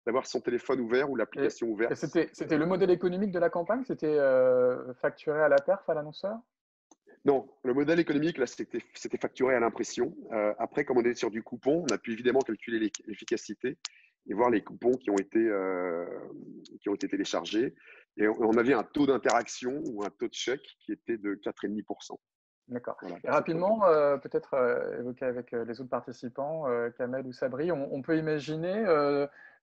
d'avoir son téléphone ouvert ou l'application ouverte. C'était le modèle économique de la campagne? C'était facturé à la perf, à l'annonceur? Non, le modèle économique, là, c'était facturé à l'impression. Après, comme on est sur du coupon, on a pu évidemment calculer l'efficacité et voir les coupons qui ont été téléchargés. Et on avait un taux d'interaction ou un taux de chèque qui était de 4,5%. D'accord. Voilà, et rapidement, peut-être évoquer avec les autres participants, Kamel ou Sabri, on peut imaginer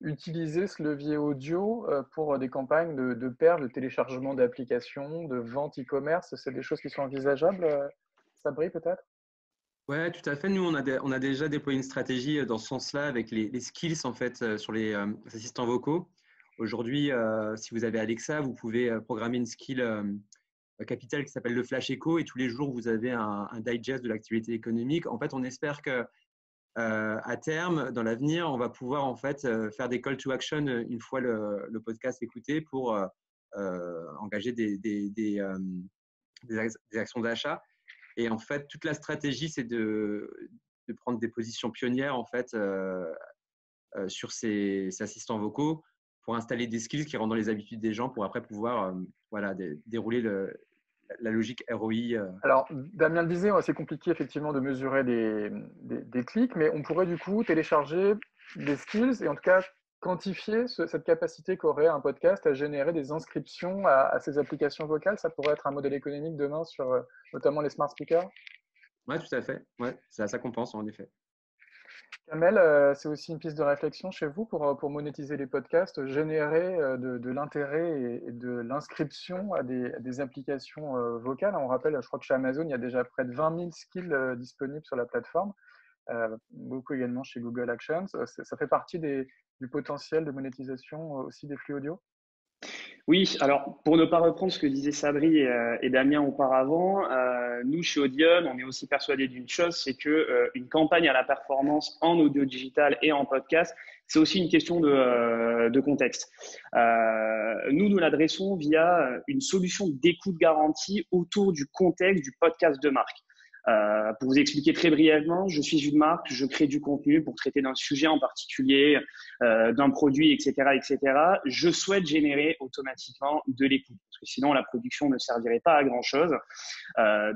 utiliser ce levier audio pour des campagnes de perf, de téléchargement d'applications, de vente e-commerce. C'est des choses qui sont envisageables, Sabri, peut-être? Ouais, tout à fait. Nous, on a déjà déployé une stratégie dans ce sens-là avec les skills en fait sur les assistants vocaux. Aujourd'hui, si vous avez Alexa, vous pouvez programmer une skill capital qui s'appelle le Flash Echo et tous les jours vous avez un digest de l'activité économique. En fait, on espère que à terme, dans l'avenir, on va pouvoir en fait faire des call to action une fois le podcast écouté pour engager des actions d'achat. Et en fait, toute la stratégie, c'est de prendre des positions pionnières en fait sur ces assistants vocaux pour installer des skills qui rentrent dans les habitudes des gens pour après pouvoir dérouler la logique ROI. Alors, Damien le disait, c'est compliqué effectivement de mesurer des clics, mais on pourrait du coup télécharger des skills et en tout cas quantifier cette capacité qu'aurait un podcast à générer des inscriptions à ces applications vocales? Ça pourrait être un modèle économique demain sur notamment les smart speakers? Ouais, tout à fait. Ouais, ça compense en effet. Kamel, c'est aussi une piste de réflexion chez vous pour monétiser les podcasts, générer de l'intérêt et de l'inscription à des applications vocales. On rappelle, je crois que chez Amazon, il y a déjà près de 20 000 skills disponibles sur la plateforme, beaucoup également chez Google Actions. Ça fait partie du potentiel de monétisation aussi des flux audio? Oui, alors pour ne pas reprendre ce que disaient Sabri et Damien auparavant, nous chez Audion, on est aussi persuadés d'une chose, c'est que une campagne à la performance en audio digital et en podcast, c'est aussi une question de contexte. Nous l'adressons via une solution d'écoute garantie autour du contexte du podcast de marque. Pour vous expliquer très brièvement, je suis une marque, je crée du contenu pour traiter d'un sujet en particulier, d'un produit, etc., etc. Je souhaite générer automatiquement de l'écoute, parce que sinon la production ne servirait pas à grand-chose.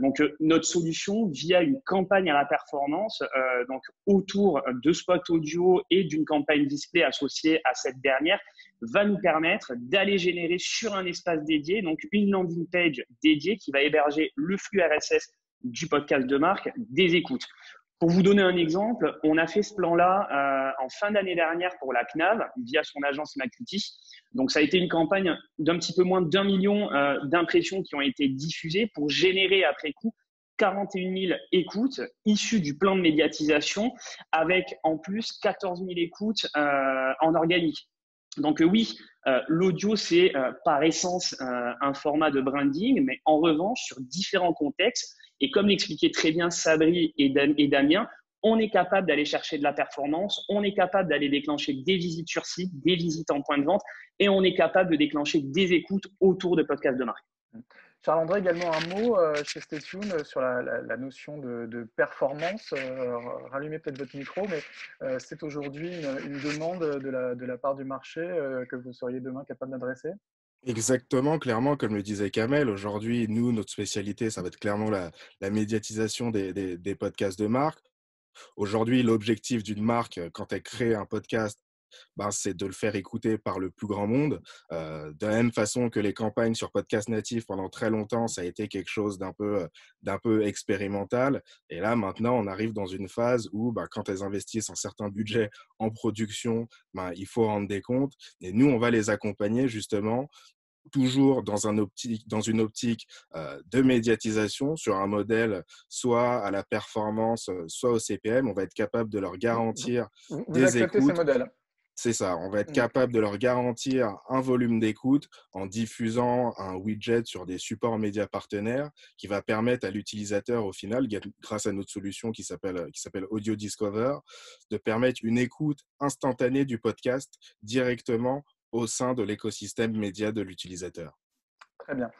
Donc notre solution, via une campagne à la performance, donc autour de spots audio et d'une campagne display associée à cette dernière, va nous permettre d'aller générer sur un espace dédié, donc une landing page dédiée qui va héberger le flux RSS du podcast de marque, des écoutes. Pour vous donner un exemple, on a fait ce plan-là en fin d'année dernière pour la CNAV via son agence Macuti. Donc, ça a été une campagne d'un petit peu moins d'1 million d'impressions qui ont été diffusées pour générer après coup 41 000 écoutes issues du plan de médiatisation avec en plus 14 000 écoutes en organique. Donc oui, l'audio, c'est par essence un format de branding, mais en revanche, sur différents contextes, et comme l'expliquait très bien Sabri et Damien, on est capable d'aller chercher de la performance, on est capable d'aller déclencher des visites sur site, des visites en point de vente, et on est capable de déclencher des écoutes autour de podcasts de marque. Charles-André, également un mot chez Stay Tuned sur la notion de performance. Rallumez peut-être votre micro, mais c'est aujourd'hui une demande de la part du marché que vous seriez demain capable d'adresser? Exactement, clairement, comme le disait Kamel, aujourd'hui, nous, notre spécialité, ça va être clairement la médiatisation des podcasts de marque. Aujourd'hui, l'objectif d'une marque, quand elle crée un podcast, c'est de le faire écouter par le plus grand monde. De la même façon que les campagnes sur podcast natif, pendant très longtemps, ça a été quelque chose d'un peu expérimental. Et là, maintenant, on arrive dans une phase où, quand elles investissent un certain budget en production, il faut rendre des comptes. Et nous, on va les accompagner justement toujours dans une optique de médiatisation sur un modèle soit à la performance, soit au CPM. On va être capable de leur garantir des écoutes. Ces modèles. C'est ça, on va être capable de leur garantir un volume d'écoute en diffusant un widget sur des supports médias partenaires qui va permettre à l'utilisateur au final, grâce à notre solution qui s'appelle Audio Discover, de permettre une écoute instantanée du podcast directement au sein de l'écosystème média de l'utilisateur. Très bien.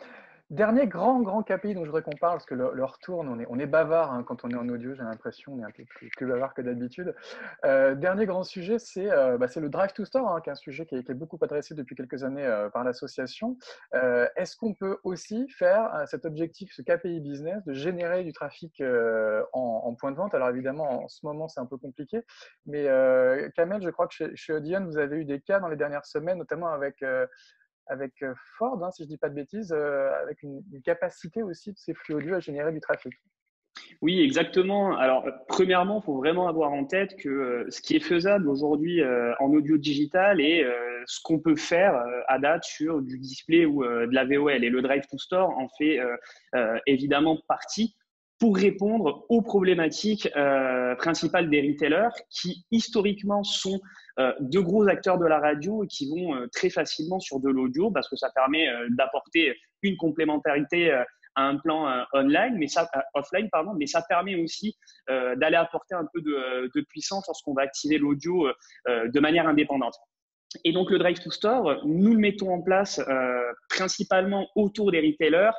Dernier grand KPI dont je voudrais qu'on parle, parce que le retour, on est bavard quand on est en audio, j'ai l'impression, on est un peu plus bavard que d'habitude. Dernier grand sujet, c'est le Drive to Store, qui est un sujet qui est beaucoup adressé depuis quelques années par l'association. Est-ce qu'on peut aussi faire cet objectif, ce KPI business, de générer du trafic en point de vente? Alors évidemment, en ce moment, c'est un peu compliqué, mais Kamel, je crois que chez Audion, vous avez eu des cas dans les dernières semaines, notamment avec Ford, si je ne dis pas de bêtises, avec une capacité aussi de ces flux audio à générer du trafic. Oui, exactement. Alors, premièrement, il faut vraiment avoir en tête que ce qui est faisable aujourd'hui en audio digital et ce qu'on peut faire à date sur du display ou de la VOL. Et le Drive to Store en fait évidemment partie pour répondre aux problématiques principales des retailers qui, historiquement, sont de gros acteurs de la radio et qui vont très facilement sur de l'audio parce que ça permet d'apporter une complémentarité à un plan offline, mais ça permet aussi d'aller apporter un peu de puissance lorsqu'on va activer l'audio de manière indépendante. Et donc, le Drive to Store, nous le mettons en place principalement autour des retailers,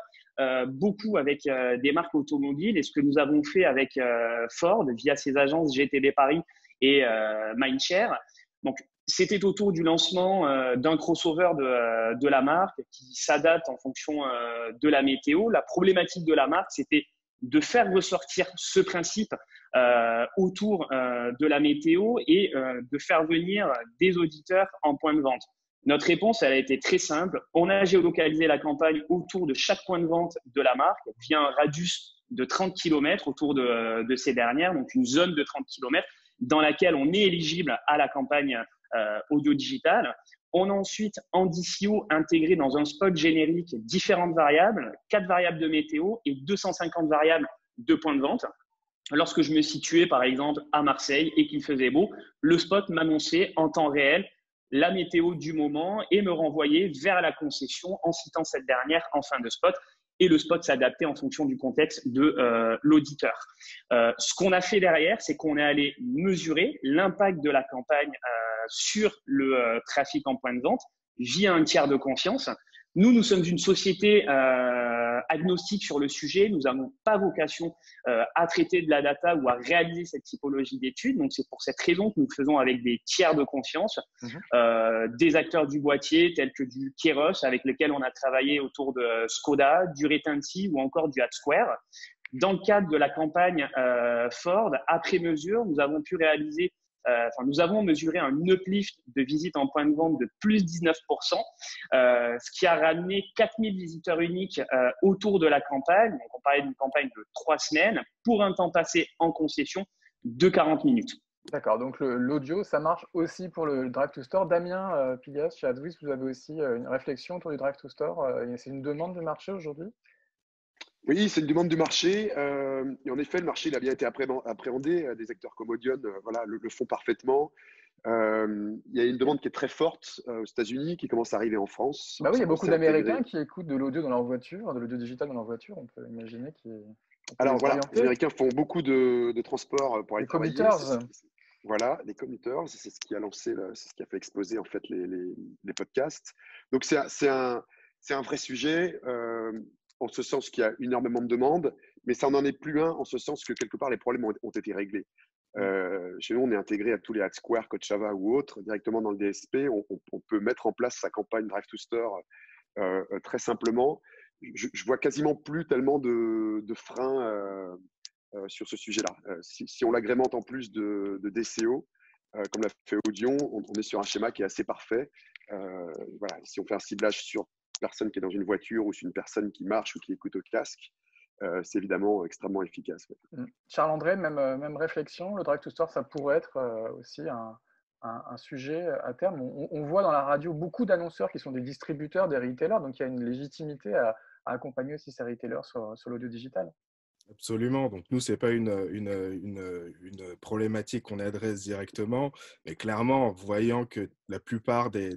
beaucoup avec des marques automobiles. Et ce que nous avons fait avec Ford via ses agences GTB Paris et Mindshare, donc c'était autour du lancement d'un crossover de la marque qui s'adapte en fonction de la météo. La problématique de la marque, c'était de faire ressortir ce principe autour de la météo et de faire venir des auditeurs en point de vente. Notre réponse, elle a été très simple. On a géolocalisé la campagne autour de chaque point de vente de la marque via un radius de 30 km autour de ces dernières, donc une zone de 30 km dans laquelle on est éligible à la campagne audio digitale. On a ensuite en DCO intégré dans un spot générique différentes variables, 4 variables de météo et 250 variables de points de vente. Lorsque je me situais par exemple à Marseille et qu'il faisait beau, le spot m'annonçait en temps réel la météo du moment et me renvoyait vers la concession en citant cette dernière en fin de spot. Et le spot s'adaptait en fonction du contexte de l'auditeur. Ce qu'on a fait derrière, c'est qu'on est allé mesurer l'impact de la campagne sur le trafic en point de vente via un tiers de confiance. Nous sommes une société agnostique sur le sujet. Nous n'avons pas vocation à traiter de la data ou à réaliser cette typologie d'études. Donc, c'est pour cette raison que nous le faisons avec des tiers de confiance, des acteurs du boîtier tels que du Keros, avec lesquels on a travaillé autour de Skoda, du Retency ou encore du AdSquare. Dans le cadre de la campagne Ford, après mesure, nous avons pu réaliser nous avons mesuré un uplift de visites en point de vente de plus 19%, ce qui a ramené 4000 visiteurs uniques autour de la campagne. Donc, on parlait d'une campagne de 3 semaines pour un temps passé en concession de 40 minutes. D'accord, donc l'audio, ça marche aussi pour le Drive to Store. Damien Pilias, chez AdWiz, vous avez aussi une réflexion autour du Drive to Store. C'est une demande du marché aujourd'hui? Oui, c'est une demande du marché. Et en effet, le marché il a bien été appréhendé. Des acteurs comme Audion le font parfaitement. Il y a une demande qui est très forte aux États-Unis, qui commence à arriver en France. Bah oui, il y a beaucoup d'Américains qui écoutent de l'audio dans leur voiture, de l'audio digital dans leur voiture. On peut imaginer qu'ils… Alors voilà, les Américains font beaucoup de transport pour aller travailler. Voilà, les commuters, c'est ce qui a lancé, c'est ce qui a fait exploser en fait les podcasts. Donc c'est un vrai sujet. En ce sens qu'il y a énormément de demandes, mais ça n'en est plus un en ce sens que quelque part les problèmes ont été réglés. Chez nous, on est intégré à tous les AdSquare, Coachava ou autres, directement dans le DSP. On peut mettre en place sa campagne Drive to Store très simplement. Je vois quasiment plus tellement de freins sur ce sujet-là. Si on l'agrémente en plus de DCO, comme l'a fait Audion, on est sur un schéma qui est assez parfait. Voilà, si on fait un ciblage sur personne qui est dans une voiture ou sur une personne qui marche ou qui écoute au casque, c'est évidemment extrêmement efficace. Charles-André, même réflexion, le Drive to Store, ça pourrait être aussi un sujet à terme. On voit dans la radio beaucoup d'annonceurs qui sont des distributeurs, des retailers, donc il y a une légitimité à accompagner aussi ces retailers sur l'audio digital. Absolument. Donc, nous, ce n'est pas une problématique qu'on adresse directement, mais clairement, voyant que la plupart des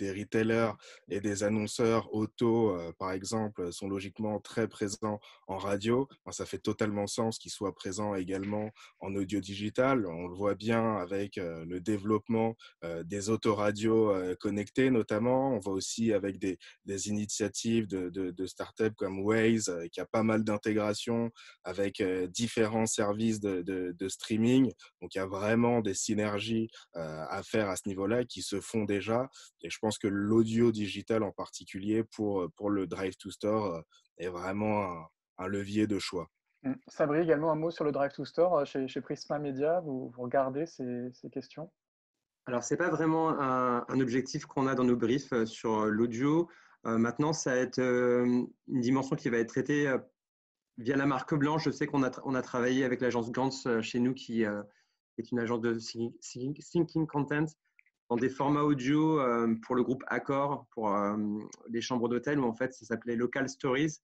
retailers et des annonceurs auto, par exemple, sont logiquement très présents en radio, ça fait totalement sens qu'ils soient présents également en audio digital. On le voit bien avec le développement des autoradios connectées, notamment. On voit aussi avec des initiatives de startups comme Waze, qui a pas mal d'intégration avec différents services de streaming. Donc, il y a vraiment des synergies à faire à ce niveau-là qui se font déjà. Et je pense que l'audio digital en particulier pour le Drive to Store est vraiment un levier de choix. Sabri, également un mot sur le Drive to Store chez Prisma Media. Vous regardez ces questions? Alors, ce n'est pas vraiment un objectif qu'on a dans nos briefs sur l'audio. Maintenant, ça va être une dimension qui va être traitée via la marque blanche. Je sais qu'on a travaillé avec l'agence Gantz chez nous, qui est une agence de Thinking Content, dans des formats audio pour le groupe Accor, pour les chambres d'hôtel, où en fait, ça s'appelait Local Stories.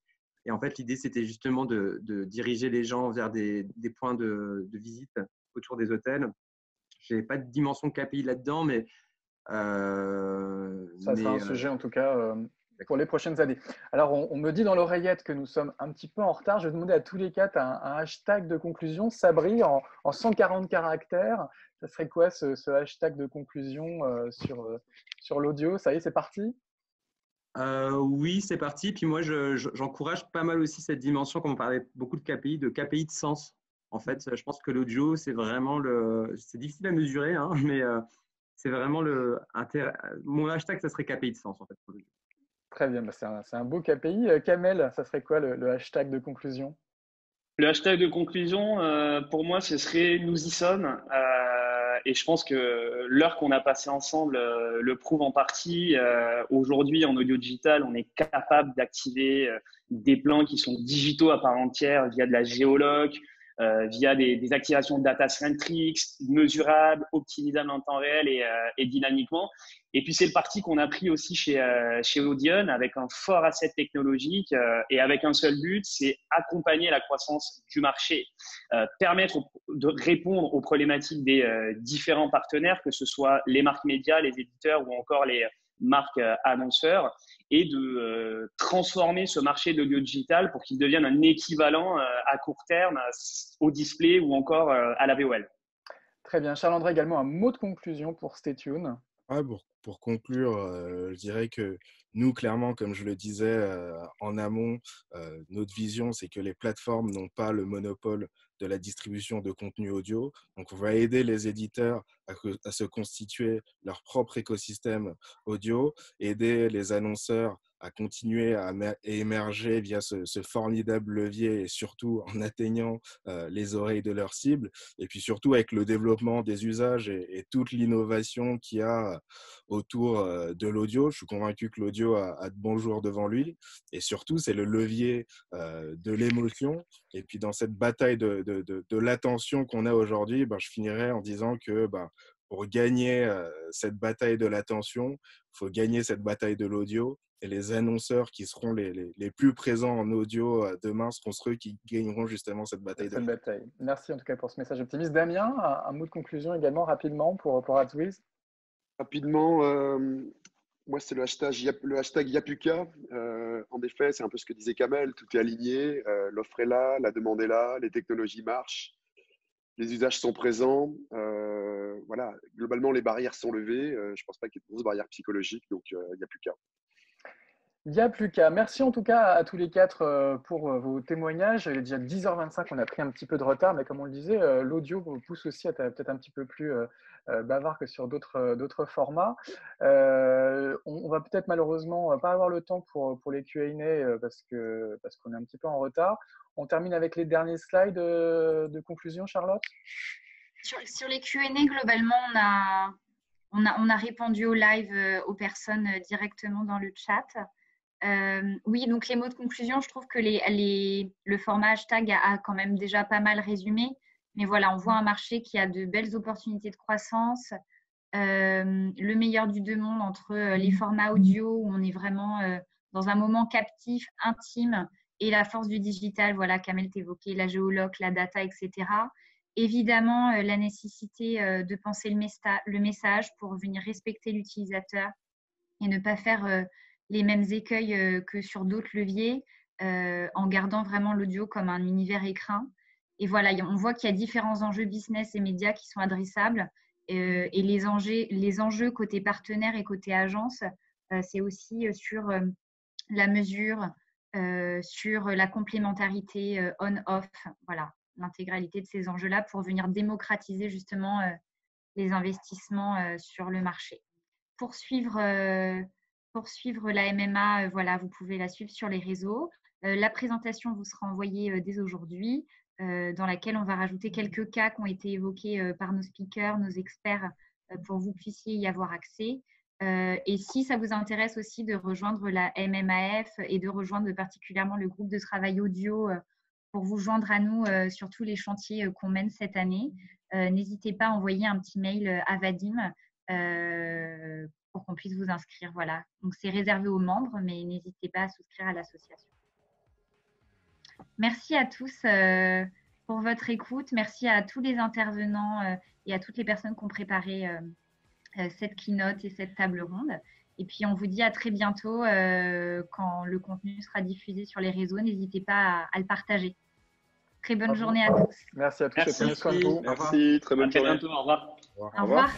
Et en fait, l'idée, c'était justement de diriger les gens vers des points de visite autour des hôtels. Je n'ai pas de dimension KPI là-dedans, mais… ça sera un sujet, en tout cas… pour les prochaines années. Alors, on me dit dans l'oreillette que nous sommes un petit peu en retard. Je vais demander à tous les quatre un hashtag de conclusion. Sabri, en 140 caractères, ça serait quoi ce hashtag de conclusion sur l'audio? Ça y est, c'est parti? Oui, c'est parti. Puis moi, j'encourage pas mal aussi cette dimension, comme on parlait beaucoup de KPI de sens. En fait, je pense que l'audio, c'est vraiment c'est difficile à mesurer, hein, mais c'est vraiment mon hashtag, ça serait KPI de sens, en fait, pour l'audio. Très bien, c'est un beau KPI. Kamel, ça serait quoi le hashtag de conclusion? Le hashtag de conclusion, pour moi, ce serait nous y sommes. Et je pense que l'heure qu'on a passée ensemble le prouve en partie. Aujourd'hui, en audio digital, on est capable d'activer des plans qui sont digitaux à part entière via de la géoloc, via des activations data-centric, mesurables, optimisables en temps réel et dynamiquement. Et puis, c'est le parti qu'on a pris aussi chez Audion avec un fort asset technologique et avec un seul but, c'est accompagner la croissance du marché, permettre de répondre aux problématiques des différents partenaires, que ce soit les marques médias, les éditeurs ou encore les marques annonceurs, et de transformer ce marché de l'audio digital pour qu'il devienne un équivalent à court terme au display ou encore à la VOL. Très bien. Charles-André, également un mot de conclusion pour Stay Tuned. Ouais, pour conclure, je dirais que nous, clairement, comme je le disais en amont, notre vision, c'est que les plateformes n'ont pas le monopole de la distribution de contenu audio. Donc, on va aider les éditeurs à se constituer leur propre écosystème audio, aider les annonceurs à continuer à émerger via ce formidable levier et surtout en atteignant les oreilles de leurs cibles. Et puis surtout avec le développement des usages et toute l'innovation qu'il y a autour de l'audio. Je suis convaincu que l'audio a de bons jours devant lui. Et surtout, c'est le levier de l'émotion. Et puis dans cette bataille de l'attention qu'on a aujourd'hui, je finirai en disant que pour gagner cette bataille de l'attention, il faut gagner cette bataille de l'audio. Et les annonceurs qui seront les plus présents en audio demain seront ceux qui gagneront justement cette bataille. Merci en tout cas pour ce message optimiste. Damien, un mot de conclusion également rapidement pour AdsWiz. Rapidement, moi c'est le hashtag Yapuka. En effet, c'est un peu ce que disait Kamel, tout est aligné, l'offre est là, la demande est là, les technologies marchent, les usages sont présents. Voilà, globalement les barrières sont levées. Je ne pense pas qu'il y ait de grosses barrières psychologiques, donc Yapuka. Il n'y a plus qu'à. Merci en tout cas à tous les quatre pour vos témoignages. Il est déjà 10h25, on a pris un petit peu de retard, mais comme on le disait, l'audio vous pousse aussi à être peut-être un petit peu plus bavard que sur d'autres formats. On va peut-être malheureusement pas avoir le temps pour les Q&A parce qu'on est un petit peu en retard. On termine avec les derniers slides de conclusion, Charlotte. Sur les Q&A, globalement, on a répondu au live aux personnes directement dans le chat. Oui, donc les mots de conclusion, je trouve que le format hashtag a quand même déjà pas mal résumé. Mais voilà, on voit un marché qui a de belles opportunités de croissance, le meilleur du deux mondes entre les formats audio où on est vraiment dans un moment captif, intime, et la force du digital, voilà, Kamel t'évoquait, la géoloc, la data, etc. Évidemment, la nécessité de penser le message pour venir respecter l'utilisateur et ne pas faire les mêmes écueils que sur d'autres leviers, en gardant vraiment l'audio comme un univers écrin. Et voilà, on voit qu'il y a différents enjeux business et médias qui sont adressables. Et les enjeux côté partenaire et côté agence, c'est aussi sur la mesure, sur la complémentarité on-off, voilà, l'intégralité de ces enjeux-là pour venir démocratiser justement les investissements sur le marché. Pour suivre la MMA, voilà, vous pouvez la suivre sur les réseaux. La présentation vous sera envoyée dès aujourd'hui, dans laquelle on va rajouter quelques cas qui ont été évoqués par nos speakers, nos experts, pour que vous puissiez y avoir accès. Et si ça vous intéresse aussi de rejoindre la MMAF et de rejoindre particulièrement le groupe de travail audio pour vous joindre à nous sur tous les chantiers qu'on mène cette année, n'hésitez pas à envoyer un petit mail à Vadim pour qu'on puisse vous inscrire. Voilà. Donc, c'est réservé aux membres, mais n'hésitez pas à souscrire à l'association. Merci à tous pour votre écoute. Merci à tous les intervenants et à toutes les personnes qui ont préparé cette keynote et cette table ronde. Et puis, on vous dit à très bientôt quand le contenu sera diffusé sur les réseaux. N'hésitez pas à le partager. Très bonne journée à tous. Merci à tous. Merci, prenez soin de vous. Merci, très bonne journée. À bientôt, au revoir. Au revoir.